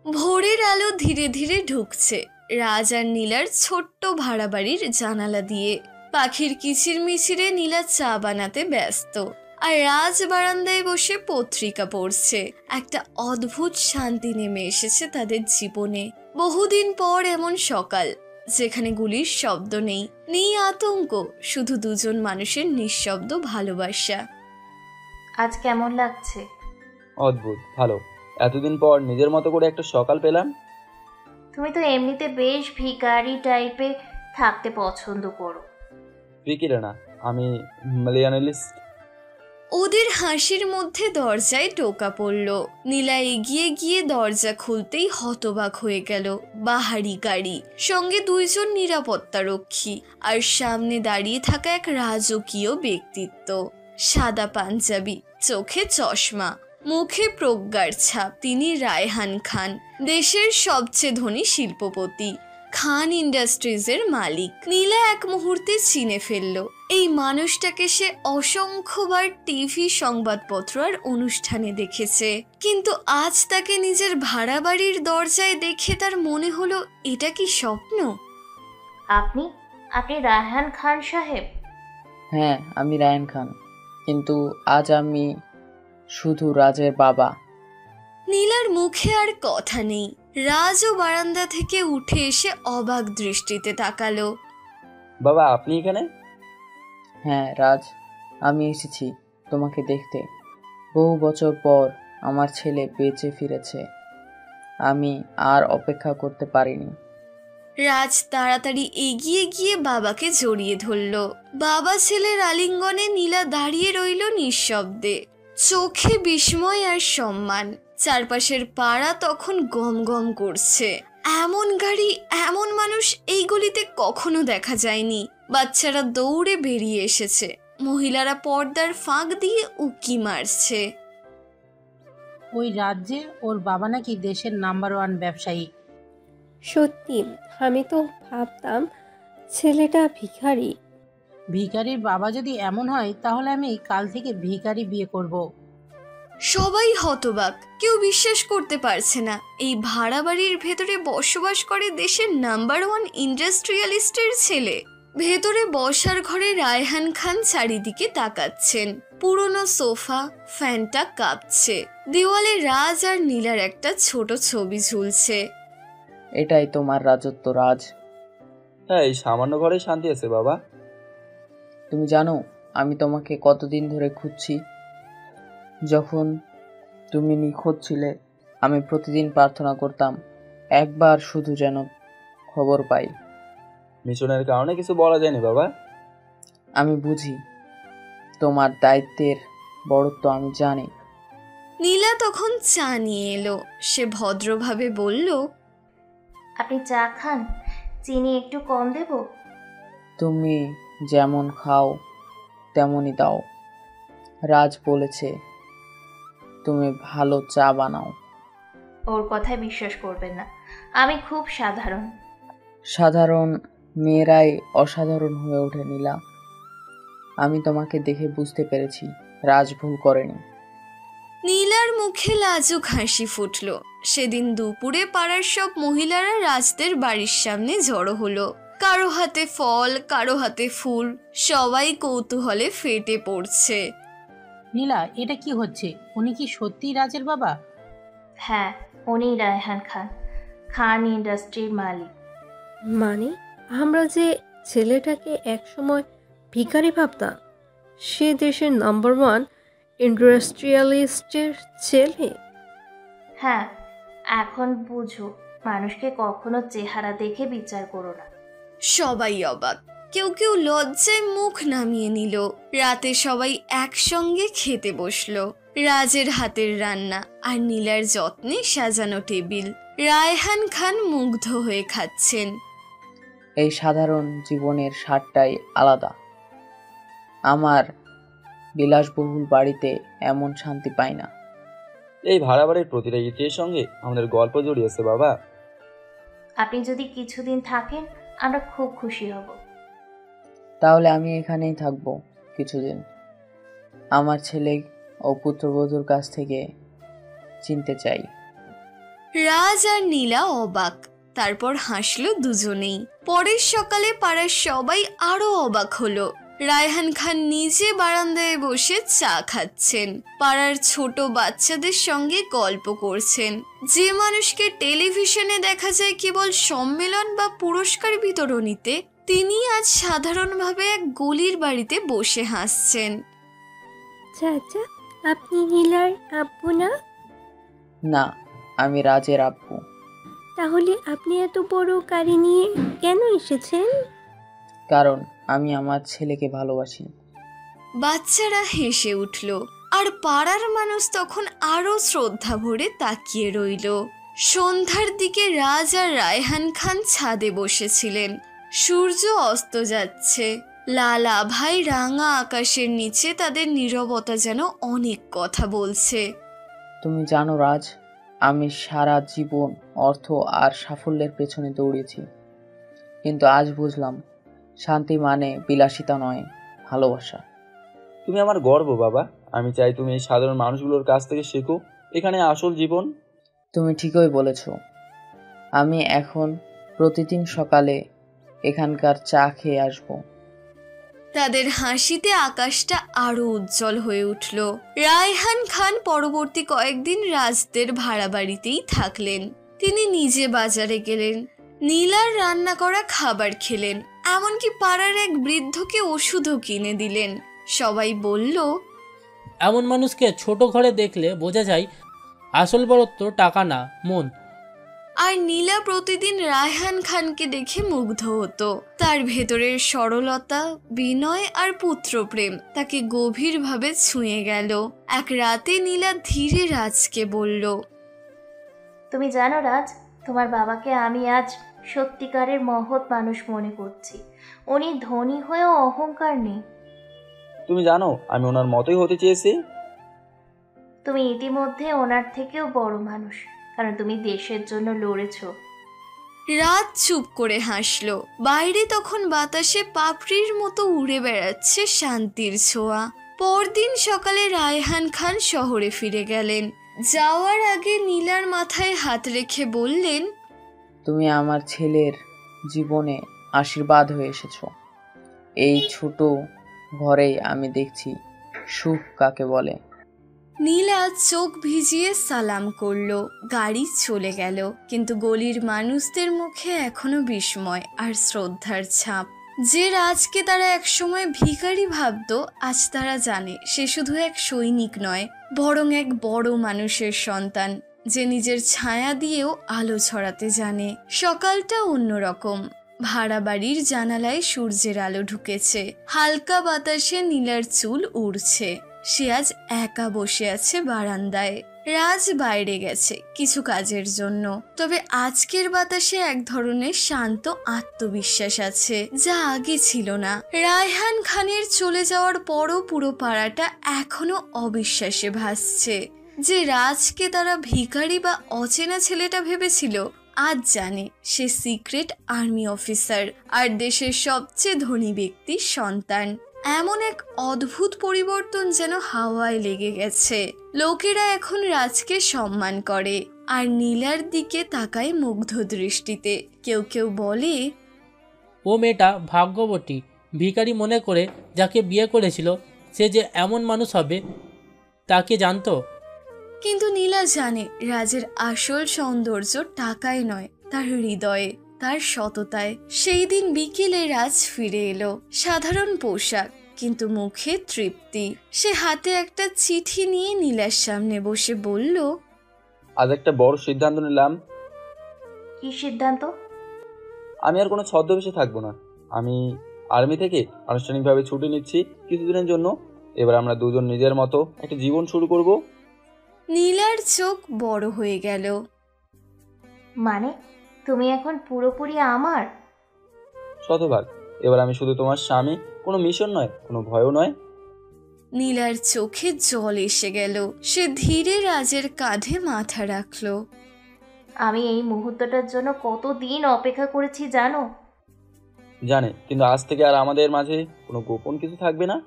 S2: ভোরের আলো ধীরে ধীরে ঢুকছে রাজ আর নীলার ছোট্ট ভাড়া বাড়ির জানালা দিয়ে। পাখির কিচিরমিচিরে নীলা চা বানাতে ব্যস্ত, আর রাজ বারান্দায় বসে পত্রিকা পড়ছে। একটা অদ্ভুত শান্তি নেমে এসেছে তাদের জীবনে। বহুদিন পর এমন সকাল, যেখানে গুলির শব্দ নেই, নেই আতঙ্ক, শুধু দুজন মানুষের নিঃশব্দ ভালোবাসা।
S3: আজ কেমন লাগছে?
S5: অদ্ভুত ভালো, এতদিন পর নিজের মতো করে একটা সকাল পেলাম।
S3: তুমি তো এমনিতে বেশ ভিখারি টাইপে থাকতে পছন্দ করো।
S5: ভিখিরি না, আমি মিলিয়নারিস্ট।
S2: ওদের হাসির মধ্যে দরজায় টোকা পড়ল। নীলা এগিয়ে গিয়ে দরজা খুলতেই হতবাক হয়ে গেল। বাহারি গাড়ি, সঙ্গে 2 জন নিরাপত্তা রক্ষী, আর সামনে দাঁড়িয়ে থাকা এক রাজকীয় ব্যক্তিত্ব। সাদা পাঞ্জাবি, চোখে চশমা, মুখে প্রজ্ঞার ছাপ। তিনি রায়হান খান, দেশের সবচেয়ে ধনী শিল্পপতি, খান ইন্ডাস্ট্রিজের মালিক। নীলা এক মুহূর্তে চিনে ফেলল এই মানুষটাকে। সে অসংখ্যবার টিভি, সংবাদপত্র আর অনুষ্ঠানে দেখেছে, কিন্তু আজ তাকে নিজের ভাড়া বাড়ির দরজায় দেখে তার মনে হলো এটা কি স্বপ্ন।
S3: আপনি আপনি রায়হান খান সাহেব?
S11: হ্যাঁ, আমি রায়হান খান, কিন্তু আজ আমি শুধু রাজের বাবা।
S2: নীলার মুখে আর কথা নেই। রাজও বারান্দা থেকে উঠে এসে অবাক দৃষ্টিতে তাকালো।
S5: বাবা, আপনি এখানে?
S11: হ্যাঁ রাজ, আমি এসেছি তোমাকে দেখতে। বহু বছর পর আমার ছেলে বেঁচে ফিরেছে। আমি আর অপেক্ষা করতে পারিনি।
S2: রাজ তাড়াতাড়ি এগিয়ে গিয়ে বাবাকে জড়িয়ে ধরল। বাবা ছেলের আলিঙ্গনে নীলা দাঁড়িয়ে রইল নিঃশব্দে, চোখে বিস্ময় আর সম্মান। চারপাশের পাড়া তখন গম গম করছে। এমন গাড়ি, এমন মানুষ এই গলিতে কখনো দেখা যায়নি। বাচ্চারা দৌড়ে বেরিয়ে এসেছে, মহিলারা পর্দার ফাঁক দিয়ে উকি মারছে।
S12: ওই রাজ্যে ওর বাবা নাকি দেশের নাম্বার 1 ব্যবসায়ী।
S13: সত্যি, আমি তো ভাবতাম ছেলেটা ভিখারি।
S12: ভিখারির বাবা যদি এমন হয় তাহলে আমি কাল থেকে ভিখারি বিয়ে করব।
S2: সবাই হতবাক, কেউ বিশ্বাস করতে পারছে না এই ভাড়া বাড়ির ভেতরে বসবাস করে দেশের নাম্বার 1 ইন্ডাস্ট্রিয়ালিস্টের ছেলে। ভেতরে বসার ঘরে রায়হান খান চারিদিকে তাকাচ্ছেন। পুরনো সোফা, ফ্যানটা কাঁপছে। দেওয়ালে রাজ আর নীলার একটা ছোট ছবি ঝুলছে।
S11: এটাই তোমার রাজত্ব রাজ।
S5: হ্যাঁ, এই সামান্য ঘরে শান্তি আছে বাবা।
S11: তুমি জানো আমি তোমাকে কতদিন ধরে খুঁজছি। যখন তুমি নিখোঁজ ছিলে আমি প্রতিদিন প্রার্থনা করতাম একবার শুধু যেন খবর পাই।
S5: মিশনের কারণে কিছু বলা যায়নি বাবা।
S11: আমি বুঝি, তোমার দায়িত্বের বড়ত্ব আমি জানি।
S2: নীলা তখন চা নিয়ে এলো। সে ভদ্রভাবে বলল,
S3: আপনি চা খান? চিনি একটু কম দেব?
S11: তুমি যেমন খাও তেমনই দাও। রাজ বলেছে তুমি ভালো চা বানাও।
S3: ওর কথায় বিশ্বাস করবেন না, আমি খুব সাধারণ।
S11: সাধারণ মেয়েরাই অসাধারণ হয়ে ওঠে নীলা। আমি তোমাকে দেখে বুঝতে পেরেছি রাজ ভুল করেনি।
S2: নীলার মুখে লাজুক হাসি ফুটল। সেদিন দুপুরে পাড়ার সব মহিলারা রাজদের বাড়ির সামনে জড়ো হলো। কারো হাতে ফল, কারো হাতে ফুল, সবাই কৌতূহলে ফেটে পড়ছে।
S12: নীলা, এটা কি হচ্ছে? উনি কি সত্যি রাজের বাবা?
S3: হ্যাঁ, উনি রায়হান খান, খান ইন্ডাস্ট্রির মালিক।
S13: মানে আমরা যে ছেলেটাকে একসময় ভিখারি ভাবতাম, সে দেশের নাম্বার 1 ইন্ডাস্ট্রিয়ালিস্টের ছেলে।
S3: হ্যাঁ, এখন বুঝো, মানুষকে কখনো চেহারা দেখে বিচার করো না।
S2: সবাই অবাক, কেউ কেউ লজ্জায় মুখ নামিয়ে নিল। রাতে সবাই একসঙ্গে খেতে বসলো। রাজের হাতের রান্না আর নীলার যত্নে সাজানো টেবিল। রায়হান খান মুগ্ধ হয়ে খাচ্ছেন।
S11: এই সাধারণ জীবনের স্বাদটাই আলাদা। আমার বিলাসবহুল বাড়িতে এমন শান্তি পাই না।
S5: এই ভাড়া বাড়ির প্রতিটা ইটের সঙ্গে আমাদের গল্প জড়িয়েছে বাবা।
S3: আপনি যদি কিছুদিন থাকেন আমরা খুব খুশি হব।
S11: তাহলে আমি এখানেই থাকবো কিছুদিন। আমার ছেলে ও পুত্রবধূর কাছ থেকে চিনতে চাই।
S2: রাজ আর নীলা অবাক, তারপর হাসলো দুজনেই। পরের সকালে পাড়ার সবাই আরো অবাক হলো। রায়হান খান নিজে বারান্দায় বসে চা খাচ্ছেন, পাড়ার ছোট বাচ্চাদের সঙ্গে গল্প করছেন। যে মানুষকে টেলিভিশনে দেখা যায় কেবল সম্মেলন বা পুরস্কার বিতরণীতে, তিনি আজ সাধারণভাবে এক গলির বাড়িতে বসে হাসছেন।
S13: চাচা, আপনি নীলার আব্বু না?
S11: না, আমি রাজের আব্বু।
S13: তাহলে আপনি এত বড় গাড়ি নিয়ে কেন এসেছেন?
S11: কারণ আমি আমার ছেলেকে ভালোবাসি।
S2: বাচ্চারা হেসে উঠল, আর পাড়ার মানুষ তখন আরো শ্রদ্ধা ভরে তাকিয়ে রইল। সন্ধ্যার দিকে রাজ আর রায়হান খান ছাদে বসেছিলেন। সূর্য অস্ত যাচ্ছে, লাল আভায় রাঙা আকাশের নিচে তাদের নীরবতা যেন অনেক কথা বলছে।
S11: তুমি জানো রাজ, আমি সারা জীবন অর্থ আর সাফল্যের পেছনে দৌড়েছি, কিন্তু আজ বুঝলাম শান্তি মানে বিলাসিতা নয়, ভালোবাসা।
S5: তুমি আমার গর্ব বাবা। আমি চাই তুমি এই সাধারণ মানুষগুলোর কাছ থেকে শেখো, এখানে আসল জীবন।
S11: তুমি ঠিকই বলেছ। আমি এখন প্রতিদিন সকালে এখানকার চা খেয়ে আসব।
S2: তাদের হাসিতে আকাশটা আরো উজ্জ্বল হয়ে উঠল। রায়হান খান পরবর্তী কয়েকদিন রাজদের ভাড়া বাড়িতেই থাকলেন। তিনি নিজে বাজারে গেলেন, নীলার রান্না করা খাবার খেলেন, এমনকি পাড়ার এক বৃদ্ধকে ওষুধও কিনে দিলেন। সবাই বলল,
S9: এমন মানুষকে ছোট ঘরে দেখলে বোঝা যায় আসল বড়ত্ব টাকা না, মন।
S2: আর নীলা প্রতিদিন রায়হান খানকে দেখে মুগ্ধ হতো। তার ভেতরের সরলতা, বিনয় আর পুত্রপ্রেম তাকে গভীরভাবে ছুঁয়ে গেল। এক রাতে নীলা ধীরে রাজকে বলল,
S3: তুমি জানো রাজ, তোমার বাবাকে আমি আজ সত্যিকারের মহৎ মানুষ মনে করছি। উনি ধনী হয়েও অহংকার নেই।
S5: তুমি জানো আমি ওনার মতোই হতে চেয়েছি।
S3: তুমি ইতিমধ্যে ওনার থেকেও বড় মানুষ, কারণ তুমি দেশের জন্য লড়েছ।
S2: রাত চুপ করে হাসল। বাইরে তখন বাতাসে পাপড়ির মতো উড়ে বেড়াচ্ছে শান্তির ছোঁয়া। পরদিন সকালে রায়হান খান শহরে ফিরে গেলেন। যাওয়ার আগে নীলার মাথায় হাত রেখে বললেন,
S11: তুমি আমার ছেলের জীবনে আশীর্বাদ হয়ে এসেছ। এই ছোট ঘরেই আমি দেখছি সুখ কাকে বলে।
S2: নীলা চোখ ভিজিয়ে সালাম করলো। গাড়ি চলে গেল, কিন্তু গলির মানুষদের মুখে এখনো বিস্ময় আর শ্রদ্ধার ছাপ। যে রাজকে তারা একসময় ভিখারি ভাবতো, আজ তারা জানে সে শুধু এক সৈনিক নয়, বরং এক বড় মানুষের সন্তান, যে নিজের ছায়া দিয়েও আলো ছড়াতে জানে। সকালটা অন্যরকম। ভাড়া বাড়ির জানালায় সূর্যের আলো ঢুকেছে, হালকা বাতাসে নীলার চুল উড়ছে। সে আজ একা বসে আছে বারান্দায়। রাজ বাইরে গেছে কিছু কাজের জন্য, তবে আজকের বাতাসে এক ধরনের শান্ত আত্মবিশ্বাস আছে, যা আগে ছিল না। রায়হান খানের চলে যাওয়ার পরও পুরো পাড়াটা এখনো অবিশ্বাসে ভাসছে। যে রাজকে তারা ভিখারি বা অচেনা ছেলেটা ভেবেছিল, আজ জানে সে সিক্রেট আর্মি অফিসার আর দেশের সবচেয়ে ধনী ব্যক্তির সন্তান। এমন এক অদ্ভুত পরিবর্তন যেন হাওয়ায় লেগে গেছে। লোকেরা এখন রাজকে সম্মান করে আর নীলার দিকে তাকায় মুগ্ধ দৃষ্টিতে। কেউ কেউ বলে,
S9: ও মেয়েটা ভাগ্যবতী, ভিখারি মনে করে যাকে বিয়ে করেছিল সে যে এমন মানুষ হবে তাকে জানতো।
S2: কিন্তু নীলা জানে রাজের আসল সৌন্দর্য টাকায় নয়, তার হৃদয়ে, তার সততায়। সেই দিন বিকেলে রাজ ফিরে এলো। সাধারণ পোশাক, কিন্তু মুখে তৃপ্তি। সে হাতে একটা চিঠি নিয়ে নীলার সামনে বসে বলল,
S5: আজ একটা বড় সিদ্ধান্ত নিলাম।
S3: কি সিদ্ধান্ত?
S5: আমি আর কোনো ছদ্মবেশে থাকবো না। আমি আর্মি থেকে আনুষ্ঠানিকভাবে ছুটি নিচ্ছি কিছুদিনের জন্য। এবার আমরা দুজন নিজের মতো একটা জীবন শুরু করব।
S2: নীলার চোখ বড় হয়ে গেল।
S3: মানে তুমি এখন পুরোপুরি আমার?
S5: শতভাগ। এবার আমি শুধু তোমার স্বামী, কোনো মিশন নয়, কোনো ভয়ও নয়।
S2: নীলার চোখে জল এসে গেল। সে ধীরে রাজের কাঁধে মাথা রাখল।
S3: আমি এই মুহূর্তটার জন্য কতদিন অপেক্ষা করেছি জানো?
S5: জানে, কিন্তু আজ থেকে আর আমাদের মাঝে কোনো গোপন কিছু থাকবে না।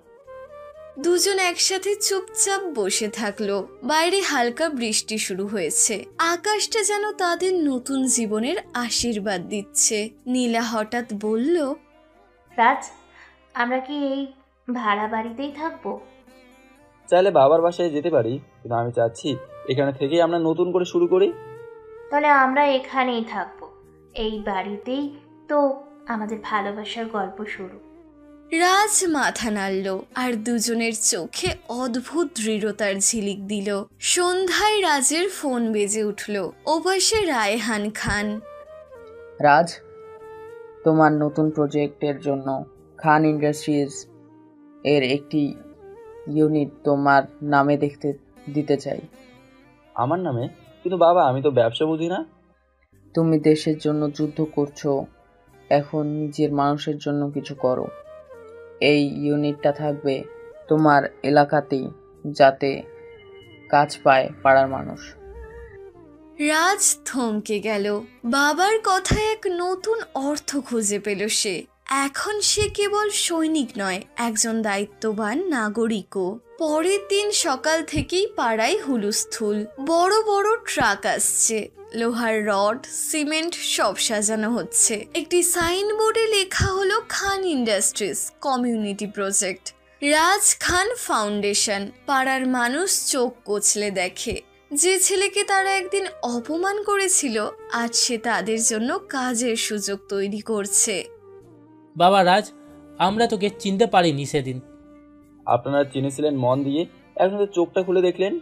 S2: দুজন একসাথে চুপচাপ বসে থাকলো। বাইরে হালকা বৃষ্টি শুরু হয়েছে। আকাশটা যেন তাদের নতুন জীবনের আশীর্বাদ দিচ্ছে। নীলা হঠাৎ বলল,
S3: রাজ, আমরা কি এই ভাড়া বাড়িতেই থাকবো?
S5: চাইলে বাবার বাসায় যেতে পারি, কিন্তু আমি চাচ্ছি এখানে থেকেই আমরা নতুন করে শুরু করি।
S3: তাহলে আমরা এখানেই থাকবো। এই বাড়িতেই তো আমাদের ভালোবাসার গল্প শুরু।
S2: রাজ মাথা নাড়ল, আর দুজনের চোখে অদ্ভুত দৃঢ়তার ঝিলিক দিল। সন্ধ্যায় রাজের ফোন বেজে উঠল। ওপাশে রায়হান খান।
S11: রাজ, তোমার নতুন প্রজেক্টের জন্য খান ইন্ডাস্ট্রিজ এর একটি ইউনিট তোমার নামে দেখতে দিতে চাই।
S5: আমার নামে? কিন্তু বাবা, আমি তো ব্যবসা বুঝি না।
S11: তুমি দেশের জন্য যুদ্ধ করছো, এখন নিজের মানুষের জন্য কিছু করো। এই ইউনিটটা থাকবে তোমার এলাকাতেই, যাতে কাজ পায় পাড়ার মানুষ।
S2: রাজ থমকে গেল। বাবার কথায় এক নতুন অর্থ খুঁজে পেল সে। এখন সে কেবল সৈনিক নয়, একজন দায়িত্ববান নাগরিকও। পরের দিন সকাল থেকেই পাড়ায় হুলুস্থুল। বড় বড় ট্রাক আসছে, লোহার রড, সিমেন্ট সব সাজানো হচ্ছে। একটি সাইনবোর্ডে লেখা হলো খান ইন্ডাস্ট্রিজ কমিউনিটি প্রজেক্ট, রাজ খান ফাউন্ডেশন। পাড়ার মানুষ চোখ কচলে দেখে। যে ছেলেকে তারা একদিন অপমান করেছিল, আজ সে তাদের জন্য কাজের সুযোগ তৈরি করছে।
S9: বাবা রাজ, আমরা তোকে চিনতে পারিনি সেদিন।
S5: আপনারা চিনেছিলেন মন দিয়ে, এখন তো চোখটা খুলে দেখলেন।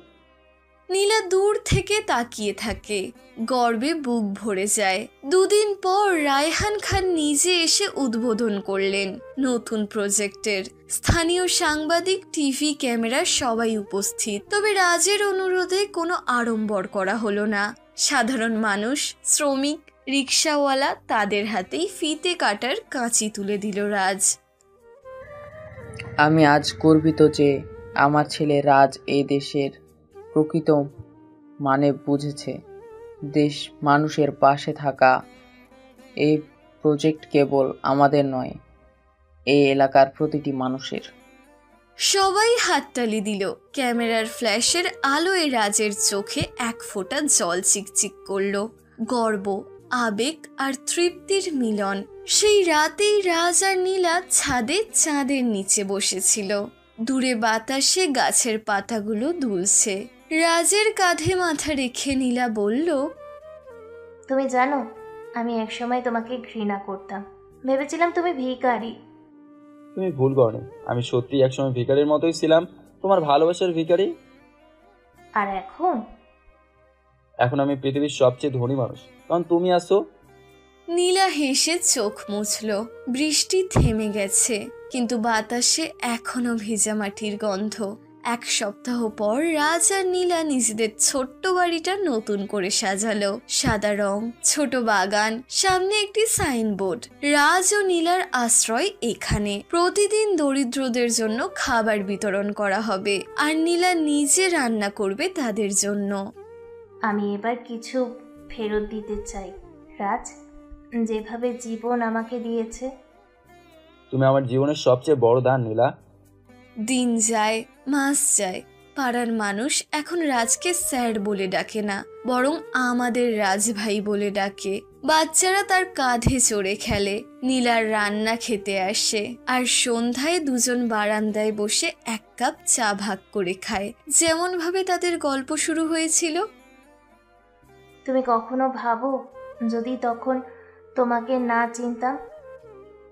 S2: নীলা দূর থেকে তাকিয়ে থাকে, গর্বে বুক ভরে যায়। দুদিন পর রায়হান খান নিজে এসে উদ্বোধন করলেন নতুন প্রজেক্টের। স্থানীয় সাংবাদিক, টিভি, ক্যামেরা সবাই উপস্থিত। তবে রাজের অনুরোধে কোনো আড়ম্বর করা হলো না। সাধারণ মানুষ, শ্রমিক, রিক্সাওয়ালা, তাদের হাতেই ফিতে কাটার কাঁচি তুলে দিল রাজ।
S11: আমি আজ গর্বিত যে আমার ছেলে রাজ এই দেশের প্রকৃত মানে বুঝেছে। দেশ মানুষের পাশে থাকা। এই প্রজেক্ট কেবল আমাদের নয়, এই এলাকার প্রতিটি মানুষের।
S2: সবাই হাততালি দিল। ক্যামেরার ফ্ল্যাশের আলোয় রাজের চোখে এক ফোঁটা জল চিকচিক করলো। গর্ব, আবেগ আর তৃপ্তির মিলন। সেই রাতেই রাজ আর নীলা ছাদে চাঁদের নিচে বসেছিল। দূরে বাতাসে গাছের পাতাগুলো দুলছে। রাজের কাঁধে মাথা রেখে নীলা বলল,
S3: তুমি জানো, আমি একসময় তোমাকে ঘৃণা করতাম। ভেবেছিলাম তুমি ভিখারি।
S5: তুমি ভুল করনি, আমি সত্যি একসময় ভিখারির মতোই ছিলাম, তোমার ভালোবাসার ভিখারি।
S3: আর এখন?
S5: এখন আমি পৃথিবীর সবচেয়ে ধনী মানুষ, কারণ তুমি আসো।
S2: নীলা হেসে চোখ মুছল। বৃষ্টি থেমে গেছে, কিন্তু বাতাসে এখনো ভেজা মাটির গন্ধ। এক সপ্তাহ পর রাজ আর নীলা নিজেদের ছোট্ট বাড়িটা নতুন করে সাজালো। সাদা রং, ছোট বাগান, সামনে একটি সাইনবোর্ড। রাজ ও নীলার আশ্রয় এখানে। প্রতিদিন দরিদ্রদের জন্য খাবার বিতরণ করা হবে, আর নীলা নিজে রান্না করবে তাদের জন্য।
S3: আমি এবার কিছু ফেরত দিতে চাই রাজ, যেভাবে জীবন আমাকে দিয়েছে।
S5: তুমি আমার জীবনের সবচেয়ে বড় দান নীলা।
S2: দিন যায়, মাস যায়, পাড়ার মানুষ এখন রাজকে স্যার বলে ডাকে না, বরং আমাদের রাজ ভাই বলে ডাকে। বাচ্চারা তার কাঁধে চড়ে খেলে, নীলার রান্না খেতে আসে, আর সন্ধ্যায় দুজন বারান্দায় বসে এক কাপ চা ভাগ করে খায়, যেমন ভাবে তাদের গল্প শুরু হয়েছিল।
S3: তুমি কখনো ভাবো, যদি তখন তোমাকে না চিনতাম?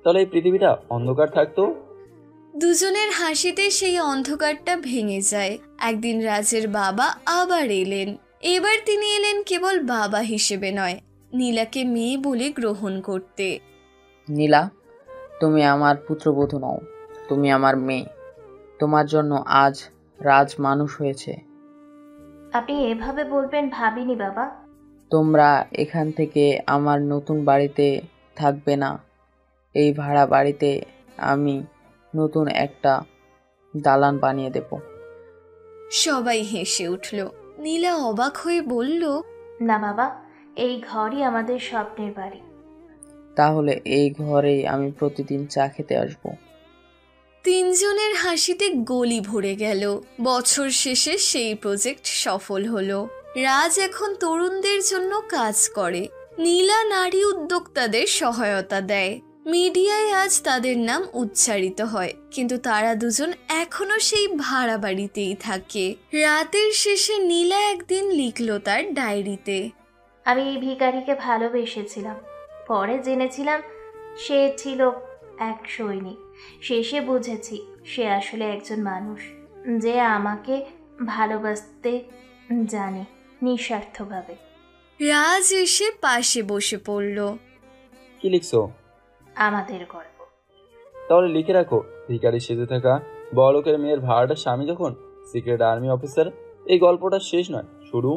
S5: তাহলে এই পৃথিবীটা অন্ধকার থাকতো।
S2: দুজনের হাসিতে সেই অন্ধকারটা ভেঙে যায়। একদিন রাজের বাবা আবার এলেন। এবার তিনি এলেন কেবল বাবা হিসেবে নয়, নীলাকে মেয়ে বলে গ্রহণ করতে।
S11: নীলা, তুমি আমার পুত্রবধূ নও, তুমি আমার মেয়ে। তোমার জন্য আজ রাজ মানুষ হয়েছে।
S3: আপনি এভাবে বলবেন ভাবিনি বাবা।
S11: তোমরা এখান থেকে আমার নতুন বাড়িতে থাকবে না, এই ভাড়া বাড়িতে আমি নতুন একটা দালান বানিয়ে দেব।
S2: সবাই হেসে উঠল। নীলা অবাক হয়ে বলল,
S3: না বাবা, এই ঘরই আমাদের স্বপ্নের বাড়ি।
S11: তাহলে এই ঘরেই আমি প্রতিদিন চা খেতে আসব।
S2: তিনজনের হাসিতে গলি ভরে গেল। বছর শেষে সেই প্রজেক্ট সফল হলো। রাজ এখন তরুণদের জন্য কাজ করে, নীলা নারী উদ্যোক্তাদের সহায়তা দেয়। মিডিয়ায় আজ তাদের নাম উচ্চারিত হয়, কিন্তু তারা দুজন এখনো সেই ভাড়া বাড়িতেই থাকে। রাতের শেষে নীলা একদিন লিখল তার ডায়েরিতে,
S3: আমি এই ভিখারিকে ভালোবেসেছিলাম, পরে জেনেছিলাম সে ছিল এক সৈনিক। শেষে বুঝেছি সে আসলে একজন মানুষ, যে আমাকে ভালোবাসতে জানে নিঃস্বার্থভাবে।
S2: রাজ এসে পাশে বসে পড়ল।
S5: কি লিখছো?
S3: আমাদের গল্প।
S5: তাহলে লিখে রাখো, ভিখারি সেজে থাকা বড়লোকের মেয়ের ভাড়াটা স্বামী যখন সিক্রেট আর্মি অফিসার। এই গল্পটা শেষ নয়, শুরু।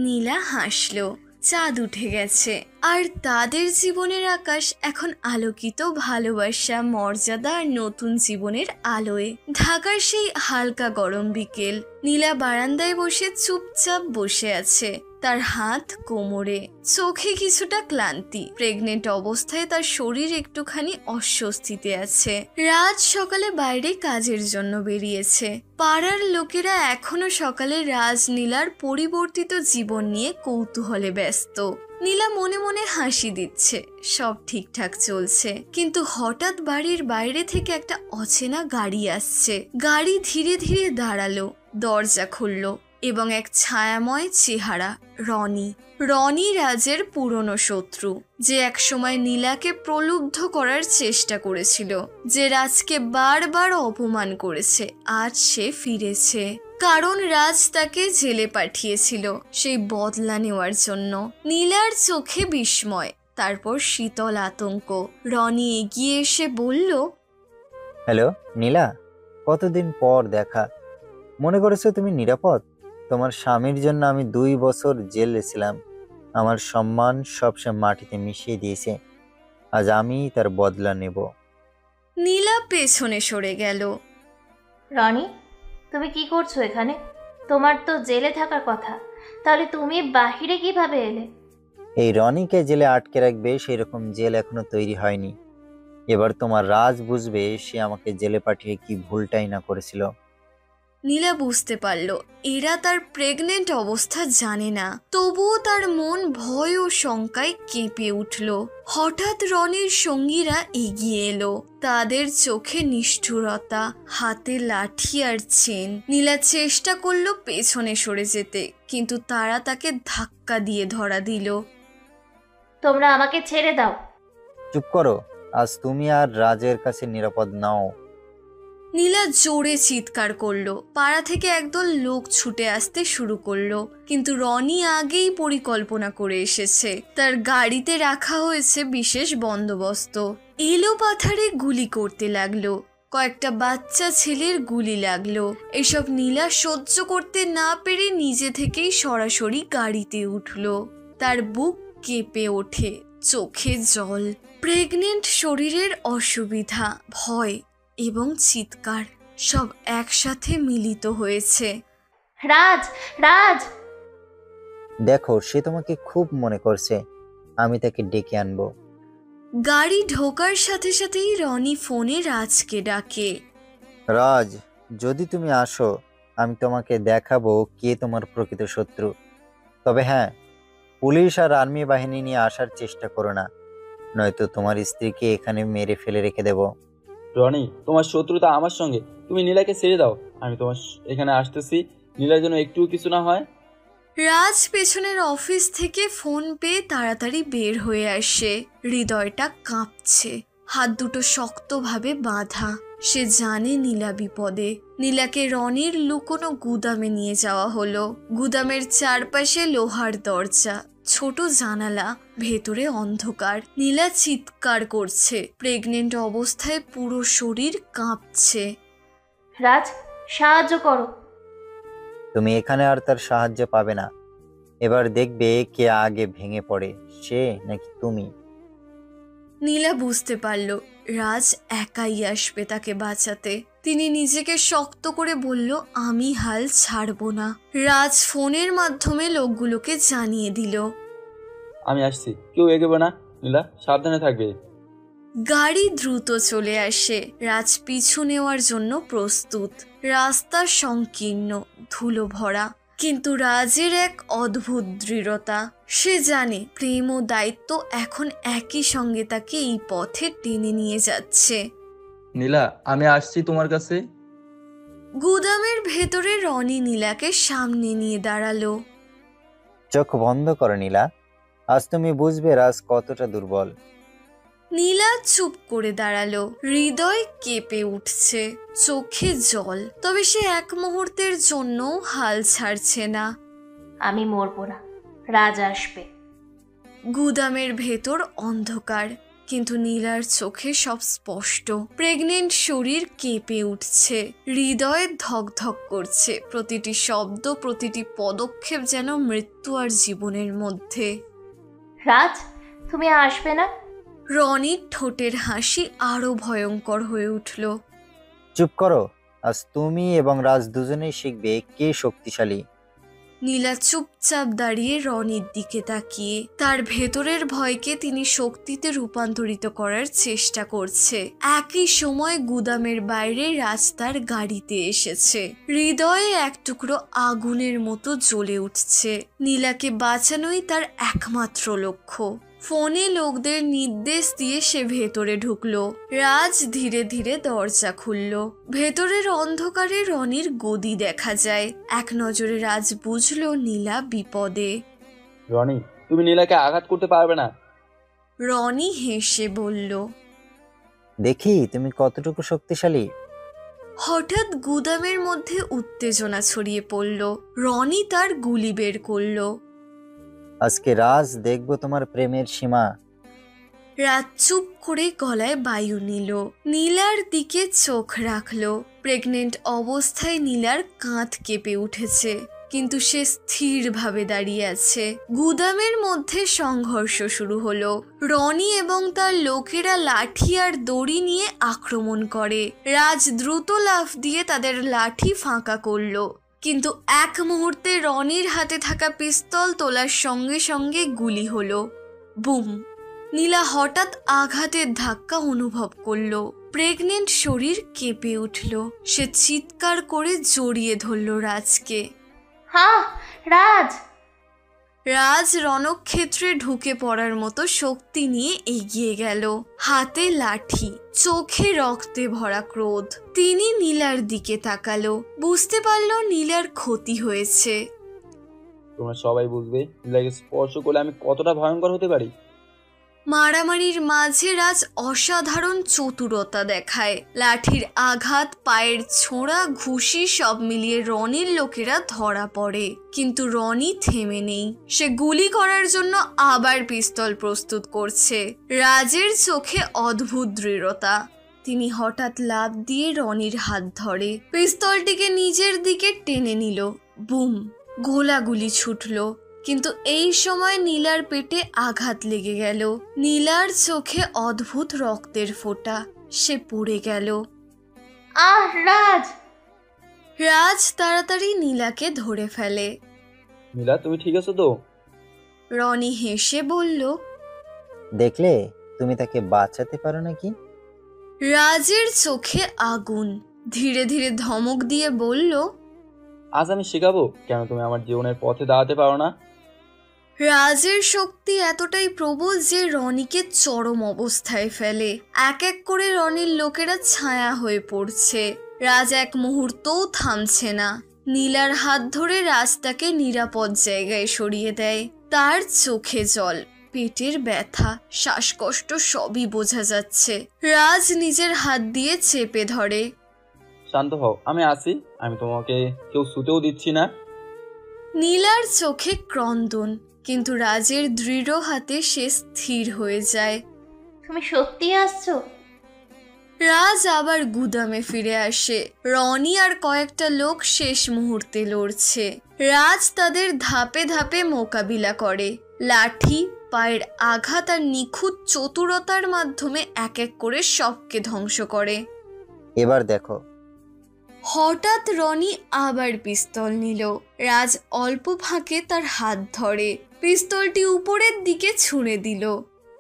S2: নীলা হাসলো। চাঁদ উঠে গেছে আর তাদের জীবনের আকাশ এখন আলোকিত ভালোবাসা, মর্যাদা আর নতুন জীবনের আলোয়। ঢাকার সেই হালকা গরম বিকেল। নীলা বারান্দায় বসে চুপচাপ বসে আছে, তার হাত কোমরে, চোখে কিছুটা ক্লান্তি। প্রেগনেন্ট অবস্থায় তার শরীর একটুখানি অস্বস্তিতে আছে। রাত সকালে বাইরে কাজের জন্য বেরিয়েছে। পাড়ার লোকেরা এখনো সকালে নীলার পরিবর্তিত জীবন নিয়ে কৌতূহলে ব্যস্ত। নীলা মনে মনে হাসি দিচ্ছে, সব ঠিকঠাক চলছে। কিন্তু হঠাৎ বাড়ির বাইরে থেকে একটা অচেনা গাড়ি আসছে। গাড়ি ধীরে ধীরে দাঁড়ালো, দরজা খুলল এবং এক ছায়াময় চেহারা, রনি রাজের পুরনো শত্রু, যে একসময় নীলাকে প্রলুব্ধ করার চেষ্টা করেছিল, যে রাজকে বারবার অপমান করেছে। আজ সে ফিরেছে, কারণ রাজ তাকে জেলে পাঠিয়েছিল সেই বদলা নেওয়ার জন্য। নীলার চোখে বিস্ময়, তারপর শীতল আতঙ্ক। রনি এগিয়ে এসে বলল,
S7: হ্যালো নীলা, কতদিন পর দেখা। মনে করেছো তুমি নিরাপদ? তোমার স্বামীর জন্য আমি 2 বছর জেলে ছিলাম। আমার সম্মান সবসময় মাটিতে মিশিয়ে দিয়েছে। আজ আমি তার বদলা নেব।
S2: নীলা পেছনে সরে গেল।
S3: রনি, তুমি কি করছো এখানে? তোমার তো জেলে থাকার কথা, তাহলে তুমি বাহিরে কিভাবে এলে?
S7: এই রনিকে জেলে আটকে রাখবে সেই রকম জেল এখনো তৈরি হয়নি। এবার তোমার রাজ বুঝবে সে আমাকে জেলে পাঠিয়ে কি ভুলটাই না করেছিল।
S2: নীলা বুঝতে পারল এরা তার প্রেগনেন্ট অবস্থা জানে না, তবুও তার মন ভয় ও শঙ্কায় কেঁপে উঠল। হঠাৎ রনির সঙ্গীরা এগিয়ে এলো, তাদের চোখে নিষ্ঠুরতা, হাতে লাঠি আর চেন। নীলা চেষ্টা করলো পেছনে সরে যেতে, কিন্তু তারা তাকে ধাক্কা দিয়ে ধরা দিল।
S3: তোমরা আমাকে ছেড়ে দাও।
S7: চুপ করো, আজ তুমি আর রাজের কাছে নিরাপদ নাও।
S2: নীলা জোরে চিৎকার করলো। পাড়া থেকে একদল লোক ছুটে আসতে শুরু করলো, কিন্তু রনি আগেই পরিকল্পনা করে এসেছে। তার গাড়িতে রাখা হয়েছে বিশেষ বন্দোবস্ত। এলো পাথারে গুলি করতে লাগলো, কয়েকটা বাচ্চা ছেলের গুলি লাগলো। এসব নীলা সহ্য করতে না পেরে নিজে থেকেই সরাসরি গাড়িতে উঠলো। তার বুক কেঁপে ওঠে, চোখে জল। প্রেগনেন্ট শরীরের অসুবিধা, ভয় এবং চিৎকার সব একসাথে মিলিত হয়েছে।
S3: রাজ!
S7: দেখো, সে তোমাকে খুব মনে করছে। আমি তাকে ডেকে আনবো।
S2: গাড়ি ঢোকার সাথে সাথেই রনি ফোনে রাজকে ডাকে।
S7: রাজ, যদি তুমি আসো, আমি তোমাকে দেখাবো কে তোমার প্রকৃত শত্রু। তবে হ্যাঁ, পুলিশ আর আর্মি বাহিনী নিয়ে আসার চেষ্টা করো না, নয়তো তোমার স্ত্রীকে এখানে মেরে ফেলে রেখে দেব।
S5: রনি, তোমার শত্রুতা আমার সঙ্গে। তুমি নীলাকে ছেড়ে দাও, আমি তোমার এখানে আসতেছি। নীলার জন্য একটুও কিছু না হয়।
S2: রাজ পেছনের অফিস থেকে ফোন পেয়ে তাড়াতাড়ি বের হয়ে আসে। হৃদয়টা কাঁপছে, হাত দুটো শক্তভাবে বাঁধা। সে জানে নীলা বিপদে। নীলাকে রনির লুকোনো গুদামে নিয়ে যাওয়া হলো। গুদামের চারপাশে লোহার দরজা, ছোট জানালা, ভেতরে অন্ধকার। নীলা চিৎকার করছে, প্রেগনেন্ট অবস্থায় পুরো শরীর কাঁপছে।
S3: রাজ, সাহায্য করো।
S7: তুমি এখানে আর তার সাহায্য পাবে না। এবার দেখবে কে আগে ভেঙে পড়ে, সে নাকি তুমি।
S2: নীলা বুঝতে পারল রাজ একাই আসবে তাকে বাঁচাতে। তিনি নিজেকে শক্ত করে বলল, আমি হাল ছাড়বো না। রাজ ফোনের মাধ্যমে লোকগুলোকে জানিয়ে দিল,
S5: আমি আসছি, কেউ এগোবে না। নীলা, সাবধানে থাকবে।
S2: গাড়ি দ্রুত চলে আসে। রাজ পিছু নেওয়ার জন্য প্রস্তুত। রাস্তা সংকীর্ণ, ধুলো ভরা, কিন্তু রাজের এক অদ্ভুত দৃঢ়তা। সে জানে প্রেম ও দায়িত্ব এখন একই সঙ্গে তাকে এই পথে টেনে নিয়ে যাচ্ছে।
S1: নীলা, আমি আসছি তোমার কাছে।
S2: গুদামের ভেতরে রনি নীলাকে সামনে নিয়ে দাঁড়ালো।
S7: চোখ বন্ধ করো নীলা, আজ তুমি বুঝবে রাজ কতটা দুর্বল।
S2: নীলা চুপ করে দাঁড়ালো, হৃদয় কেঁপে উঠছে, চোখে জল। তবে সে এক মুহূর্তের জন্য হাল ছাড়ছে না।
S3: আমি মরবো না, রাজ আসবে।
S2: গুদামের ভেতর অন্ধকার, কিন্তু নীলার চোখে সব স্পষ্ট। প্রেগনেন্ট শরীর কেঁপে উঠছে, হৃদয়ে ধকধক করছে, প্রতিটি শব্দ, প্রতিটি পদক্ষেপ যেন মৃত্যু আর জীবনের মধ্যে।
S3: রাজ, তুমি আসবে না?
S2: রনির ঠোঁটের হাসি আরো ভয়ঙ্কর হয়ে উঠল।
S7: চুপ করো, আজ তুমি এবং রাজ দুজনেই শিখবে কে শক্তিশালী।
S2: নীলা চুপচাপ দাঁড়িয়ে রনির দিকে তাকিয়ে, তার ভেতরের ভয়কে তিনি শক্তিতে রূপান্তরিত করার চেষ্টা করছে। একই সময় গুদামের বাইরে রাস্তার গাড়িতে এসেছে, হৃদয়ে এক টুকরো আগুনের মতো জ্বলে উঠছে। নীলাকে বাঁচানোই তার একমাত্র লক্ষ্য। ফোনে লোকদের নির্দেশ দিয়ে সে ভেতরে ঢুকলো। রাজ ধীরে ধীরে দরজা খুলল। ভেতরের অন্ধকারে রনির গদি দেখা যায়। এক নজরে রাজ বুঝলো নীলা বিপদে।
S5: রনি, তুমি নীলাকে আঘাত করতে পারবে না।
S2: রনি হেসে বলল,
S7: দেখি তুমি কতটুকু শক্তিশালী।
S2: হঠাৎ গুদামের মধ্যে উত্তেজনা ছড়িয়ে পড়ল। রনি তার গুলি বের করলো।
S7: আজকে রাজ দেখবো তোমার প্রেমের সীমা।
S2: রাত চুপ করে গলায় বায়ু নিল, নীলার দিকে চোখ রাখলো। প্রেগনেন্ট অবস্থায় নীলার কাঁধ কেঁপে উঠেছে, কিন্তু সে স্থিরভাবে দাঁড়িয়ে আছে। গুদামের মধ্যে সংঘর্ষ শুরু হলো। রনি এবং তার লোকেরা লাঠি আর দড়ি নিয়ে আক্রমণ করে। রাজ দ্রুত লাফ দিয়ে তাদের লাঠি ফাঁকা করলো, কিন্তু এক মুহূর্তে রনির হাতে থাকা পিস্তল তোলার সঙ্গে সঙ্গে গুলি হলো। বুম! নীলা হঠাৎ আঘাতের ধাক্কা অনুভব করলো। প্রেগনেন্ট শরীর কেঁপে উঠল। সে চিৎকার করে জড়িয়ে ধরল রাজকে।
S3: হ্যাঁ, রাজ!
S2: রাজ রণক্ষেত্রে ঢুকে পড়ার মতো শক্তি নিয়ে এগিয়ে গেল, হাতে লাঠি, চোখে রক্তে ভরা ক্রোধ। তিনি নীলার দিকে তাকালো, বুঝতে পারল নীলার ক্ষতি হয়েছে।
S5: তোমরা সবাই বুঝবে নীলাকে স্পর্শ করলে আমি কতটা ভয়ঙ্কর হতে পারি।
S2: মারামারির মাঝে রাজ অসাধারণ চতুরতা দেখায়। লাঠির আঘাত, পায়ের ছোঁড়া, ঘুষি সব মিলিয়ে রনির লোকেরা ধরা পড়ে, কিন্তু রনি থেমে নেই। সে গুলি করার জন্য আবার পিস্তল প্রস্তুত করছে। রাজের চোখে অদ্ভুত দৃঢ়তা। তিনি হঠাৎ লাফ দিয়ে রনির হাত ধরে, পিস্তলটিকে নিজের দিকে টেনে নিল। বুম! গোলাগুলি ছুটল, কিন্তু এই সময় নীলার পেটে আঘাত লেগে গেল। নীলার চোখে অদ্ভুত রক্তের ফোঁটা। সে পড়ে গেল।
S3: রাজ!
S2: রাজ তাড়াতাড়ি নীলাকে ধরে ফেলে।
S5: নীলা, তুমি ঠিক আছো তো?
S2: রনি হেসে বলল,
S7: দেখলে তুমি তাকে বাঁচাতে পারো নাকি?
S2: রাজের চোখে আগুন। ধীরে ধীরে ধমক দিয়ে বলল,
S5: আজ আমি শেখাবো কেন তুমি আমার জীবনের পথে দাঁড়াতে পারো না।
S2: রাজের শক্তি এতটাই প্রবল যে রনিকে চরম অবস্থায় ফেলে। এক এক করে রনির লোকেরা ছায়া হয়ে পড়ছে। রাজ এক মুহূর্তও থামছে না। নীলার হাত ধরে রাজ তাকে নিরাপদ জায়গায় সরিয়ে দেয়। তার চোখে জল, পেটের ব্যথা, শ্বাসকষ্ট সবই বোঝা যাচ্ছে। রাজ নিজের হাত দিয়ে চেপে ধরে।
S5: শান্ত হও, আমি আছি। আমি তোমাকে কেউ শুতেও দিচ্ছি না।
S2: নীলার চোখে ক্রন্দন, কিন্তু রাজের দৃঢ় হাতে সে স্থির হয়ে যায়।
S3: তুমি সত্যি আসছো?
S2: রাজ আবার গুদামে ফিরে আসে। রনি আর কয়েকটা লোক শেষ মুহূর্তে লড়ছে। রাজ তাদের ধাপে ধাপে মোকাবিলা করে। লাঠি, পায়ের আঘাত আর নিখুঁত চতুরতার মাধ্যমে এক এক করে সবকে ধ্বংস করে।
S7: এবার দেখো।
S2: হঠাৎ রনি আবার পিস্তল নিল। রাজ অল্প ফাঁকে তার হাত ধরে, পিস্তলটি উপরের দিকে ছুঁড়ে দিল।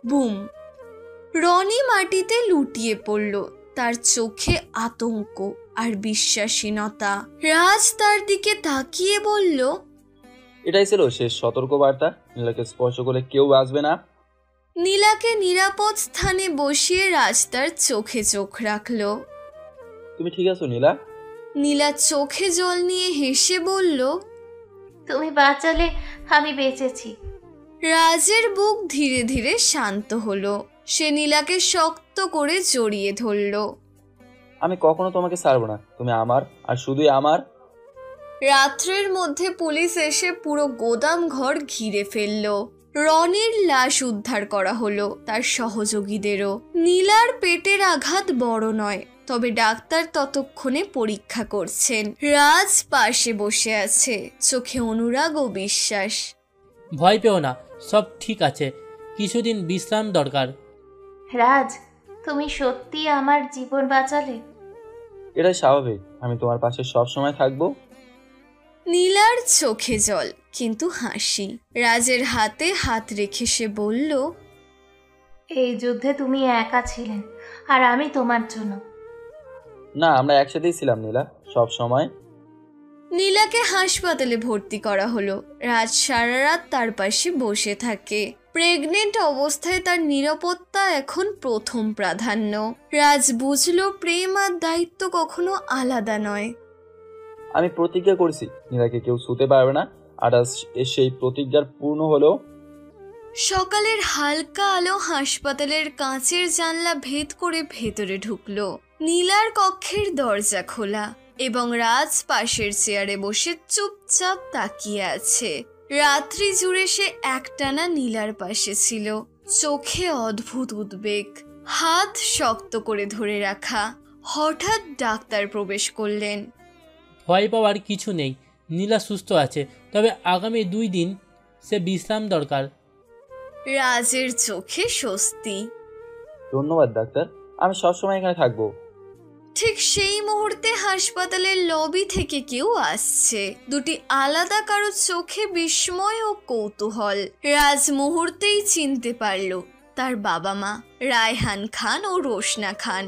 S2: বুম! রনি মাটিতে লুটিয়ে পড়ল, তার চোখে আতঙ্ক আর বিশ্বাসীনতা। রাজ তার দিকে তাকিয়ে বলল,
S5: এটাই ছিল শেষ সতর্ক বার্তা। নীলাকে স্পর্শ করলে কেউ বাঁচবে না।
S2: নীলাকে নিরাপদ স্থানে বসিয়ে রাজ তার চোখে চোখ রাখল।
S5: তুমি ঠিক আছো নীলা?
S2: নীলা চোখে জল নিয়ে হেসে বলল,
S3: তুমি বাঁচালে আমি বেঁচেছি।
S2: রাজের বুক ধীরে ধীরে শান্ত হলো। সে নীলাকে শক্ত করে জড়িয়ে ধরল।
S5: আমি কখনো তোমাকে ছাড়বো না। তুমি আমার, আর শুধুই আমার।
S2: রাত্রের মধ্যে পুলিশ এসে পুরো গোদাম ঘর ঘিরে ফেলল। রনির লাশ উদ্ধার করা হলো তার সহযোগীদেরও। নীলার পেটের আঘাত বড় নয়, তবে ডাক্তার ততক্ষণে পরীক্ষা করছেন। রাজ পাশে বসে আছে, চোখে অনুরাগ ও বিশ্বাস।
S9: ভয় পেও না, সব ঠিক আছে, কিছুদিন বিশ্রাম দরকার।
S3: রাজ, তুমি সত্যি আমার জীবন বাঁচালে।
S5: এটা স্বাভাবিক, আমি তোমার পাশে সব সময় থাকবো।
S2: নীলার চোখে জল কিন্তু হাসি। রাজের হাতে হাত রেখে সে বলল,
S3: এই যুদ্ধে তুমি একা ছিলেন আর আমি তোমার জন্য।
S5: না, আমরা একসাথেই ছিলাম নীলা, সব সময়।
S2: নীলাকে হাসপাতালে ভর্তি করা হলো। রাজ সারা রাত তার পাশে বসে থাকে। প্রেগনেন্ট অবস্থায় তার নিরাপত্তা এখন প্রথম প্রাধান্য। রাজ বুঝলো প্রেম আর দায়িত্ব কখনো আলাদা নয়।
S5: আমি প্রতিজ্ঞা করেছি নীলাকে কেউ ছুতে পারবে না, আর আজ সেই প্রতিজ্ঞার পূর্ণ হলো।
S2: সকালের হালকা আলো হাসপাতালের কাঁচের জানলা ভেদ করে ভেতরে ঢুকলো। নীলার কক্ষের দরজা খোলা এবং রাজ পাশের চেয়ারে বসে চুপচাপ তাকিয়ে আছে। রাত্রি জুড়ে সে একটানা নীলার পাশে ছিল, চোখে অদ্ভুত উদ্বেগ, হাত শক্ত করে ধরে রাখা। হঠাৎ ডাক্তার প্রবেশ করলেন।
S9: ভয় পাওয়ার কিছু নেই, নীলা সুস্থ আছে, তবে আগামী 2 দিন সে বিশ্রাম দরকার।
S2: রাজের চোখে স্বস্তি।
S5: ধন্যবাদ ডাক্তার, আমি সবসময় এখানে থাকবো।
S2: ঠিক সেই মুহূর্তে হাসপাতালের লবি থেকে কেউ আসছে। দুটি আলাদা কারো চোখে বিস্ময় ও কৌতূহল। রাজ মুহূর্তেই চিনতে পারল তার বাবা মা রায়হান খান ও রোশনা খান,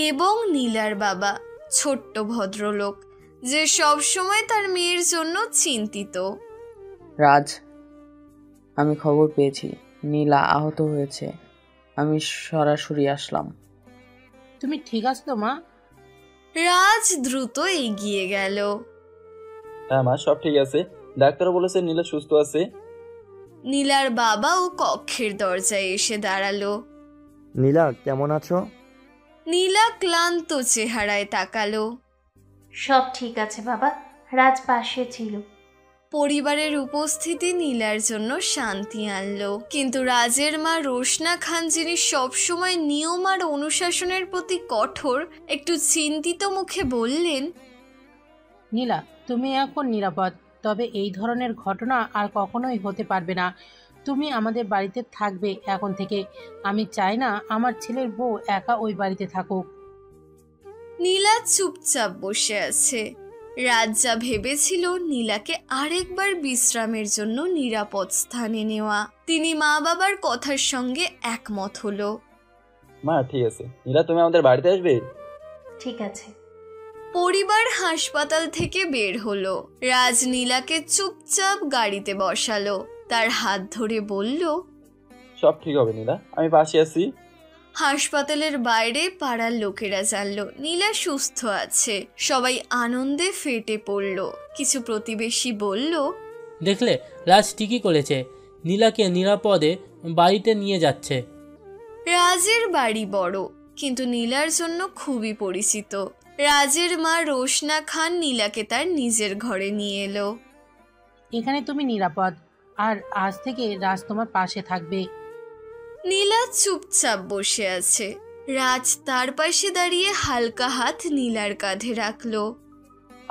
S2: এবং নীলার বাবা, ছোট্ট ভদ্রলোক যে সবসময় তার মেয়ের জন্য চিন্তিত।
S11: রাজ, আমি খবর পেয়েছি নীলা আহত হয়েছে, আমি সরাসরি আসলাম।
S12: তুমি ঠিক আছো তো মা?
S2: রাজ দ্রুত এগিয়ে গেল।
S5: হ্যাঁ মা, সব ঠিক আছে, ডাক্তার বলেছে নীলা সুস্থ আছে।
S2: নীলার বাবাও কক্ষের দরজায় এসে দাঁড়ালো।
S6: নীলা কেমন আছো?
S2: নীলা ক্লান্ত চেহারায় তাকালো।
S3: সব ঠিক আছে বাবা, রাজ পাশে ছিল।
S2: পরিবারের উপস্থিতি নীলার জন্য শান্তি আনলো, কিন্তু রাজের মা রোশনা খান, যিনি সবসময় নিয়ম আর অনুশাসনের প্রতি কঠোর, একটু চিন্তিত মুখে বললেন,
S12: নীলা, তুমি এখন নিরাপদ, তবে এই ধরনের ঘটনা আর কখনোই হতে পারবে না। তুমি আমাদের বাড়িতে থাকবে এখন থেকে। আমি চাই না আমার ছেলের বউ একা ওই বাড়িতে থাকুক।
S2: নীলা চুপচাপ বসে আছে। রাজ যা ভেবেছিল নীলাকে আরেকবার বিশ্রামের জন্য নিরাপদ স্থানে নেওয়া। তিনি মা বাবার কথার সঙ্গে একমত হলো।
S5: মা ঠিক আছে, নীলা তুমি আমাদের বাড়িতে আসবে।
S3: ঠিক আছে।
S2: পরিবার হাসপাতাল থেকে বের হলো। রাজ নীলাকে চুপচাপ গাড়িতে বসালো, তার হাত ধরে বলল,
S5: সব ঠিক হবে নীলা, আমি পাশে আছি।
S2: হাসপাতালের বাইরে পাড়ার লোকেরা জানলো নীলা সুস্থ আছে। সবাই আনন্দে ফেটে পড়ল। কিছু প্রতিবেশী বলল,
S9: দেখলে, রাজ ঠিকই করেছে, নীলাকে নিরাপদে বাড়িতে নিয়ে যাচ্ছে।
S2: রাজের বাড়ি বড়, কিন্তু নীলার জন্য খুবই পরিচিত। রাজের মা রোশনা খান নীলাকে তার নিজের ঘরে নিয়ে এলো।
S12: এখানে তুমি নিরাপদ, আর আজ থেকে রাজ তোমার পাশে থাকবে।
S2: নীলা চুপচাপ বসে আছে। রাজ তার পাশে দাঁড়িয়ে হালকা হাত নীলার কাঁধে রাখলো।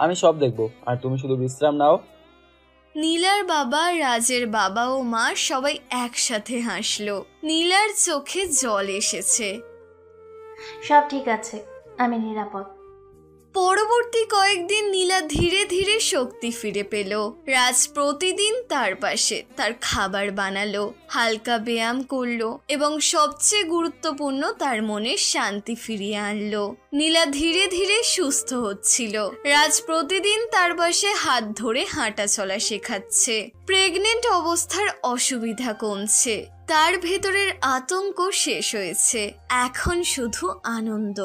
S5: আমি সব দেখবো, আর তুমি শুধু বিশ্রাম নাও।
S2: নীলার বাবা, রাজের বাবা ও মা সবাই একসাথে হাসলো। নীলার চোখে জল এসেছে।
S3: সব ঠিক আছে, আমি নিরাপদ।
S2: পরবর্তী কয়েকদিন নীলা ধীরে ধীরে শক্তি ফিরে পেল। রাজ প্রতিদিন তার পাশে তার খাবার বানালো, হালকা ব্যায়াম করলো এবং সবচেয়ে গুরুত্বপূর্ণ তার মনে শান্তি ফিরিয়ে আনলো। নীলা ধীরে ধীরে সুস্থ হচ্ছিল। রাজ প্রতিদিন তার পাশে হাত ধরে হাঁটা চলা শেখাচ্ছে। প্রেগনেন্ট অবস্থার অসুবিধা কমছে। তার ভেতরের আতঙ্ক শেষ হয়েছে। এখন শুধু আনন্দ।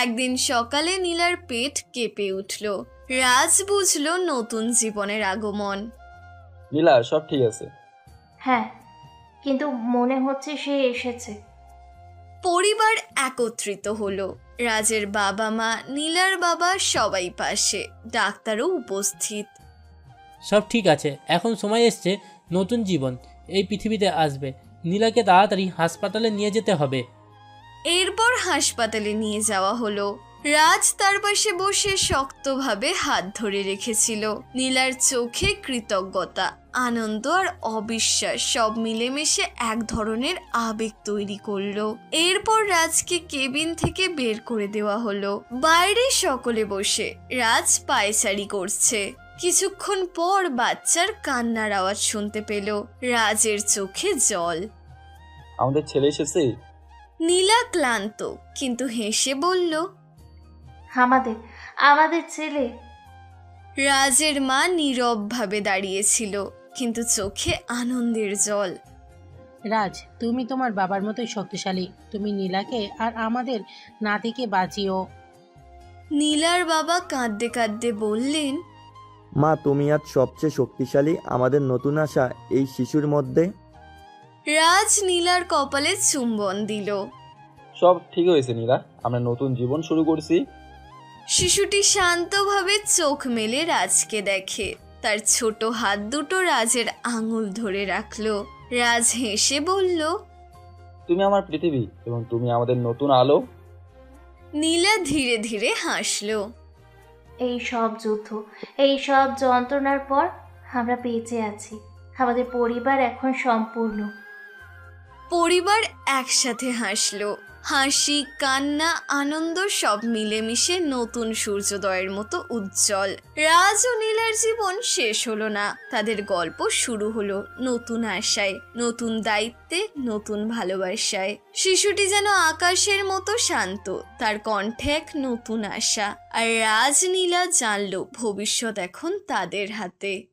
S2: একদিন সকালে নীলার পেট কেঁপে উঠল। রাজ বুঝল নতুন জীবনের আগমন।
S5: নীলা সব ঠিক আছে।
S3: হ্যাঁ, কিন্তু মনে হচ্ছে সে এসেছে।
S2: পরিবার একত্রিত হলো। রাজের বাবা মা, নীলার বাবা সবাই পাশে, ডাক্তারও উপস্থিত।
S9: সব ঠিক আছে, এখন সময় এসছে নতুন জীবন। এই পৃথিবীতে আসবে। নীলাকে তাড়াতাড়ি হাসপাতালে নিয়ে যেতে হবে।
S2: এরপর হাসপাতালে নিয়ে যাওয়া হলো। রাজ তার পাশে বসে শক্তভাবে হাত ধরে রেখেছিল। নীলার চোখে কৃতজ্ঞতা, আনন্দ আর অবিশ্বাস সব মিলেমিশে এক ধরনের আবেগ তৈরি করলো। এরপর রাজকে কেবিন থেকে বের করে দেওয়া হলো। বাইরে সকলে বসে রাজ পায়চারি করছে। কিছুক্ষণ পর বাচ্চার কান্নার আওয়াজ শুনতে পেল। রাজের চোখে জল।
S5: আমাদের ছেলে এসেছে।
S2: নীলা ক্লান্ত কিন্তু হেসে বলল,
S3: আমাদের আমাদের ছেলে।
S2: রাজের মা নীরবভাবে দাঁড়িয়েছিল, কিন্তু চোখে আনন্দের জল।
S12: রাজ, তুমি তোমার বাবার মতোই শক্তিশালী। তুমি নীলাকে আর আমাদের নাতিকে বাঁচিও।
S2: নীলার বাবা কাঁদতে কাঁদতে বললেন,
S6: মা, তুমি আজ সবচেয়ে শক্তিশালী আমাদের নতুন আসা এই শিশুর মধ্যে।
S2: রাজ নীলার কপালে চুম্বন দিল।
S5: সব ঠিক হয়েছে নীলা, আমরা নতুন জীবন শুরু করছি।
S2: শিশুটি শান্তভাবে চোখ মেলে রাজকে দেখে। তার ছোট হাত দুটো রাজের আঙুল ধরে রাখলো। রাজ হেসে বলল,
S5: তুমি আমার পৃথিবী এবং তুমি আমাদের নতুন আলো।
S2: নীলা ধীরে ধীরে হাসলো।
S3: এই সব যুদ্ধ, এই সব যন্ত্রণার পর আমরা বেঁচে আছি। আমাদের পরিবার এখন সম্পূর্ণ।
S2: পরিবার একসাথে হাসলো। হাসি, কান্না, আনন্দ সব মিলেমিশে নতুন সূর্যোদয়ের মতো উজ্জ্বল। রাজ ও নীলার জীবন শেষ হলো না, তাদের গল্প শুরু হলো নতুন আশায়, নতুন দায়িত্বে, নতুন ভালোবাসায়। শিশুটি যেন আকাশের মতো শান্ত, তার কণ্ঠে এক নতুন আশা। আর রাজ নীলা জানলো ভবিষ্যৎ এখন তাদের হাতে।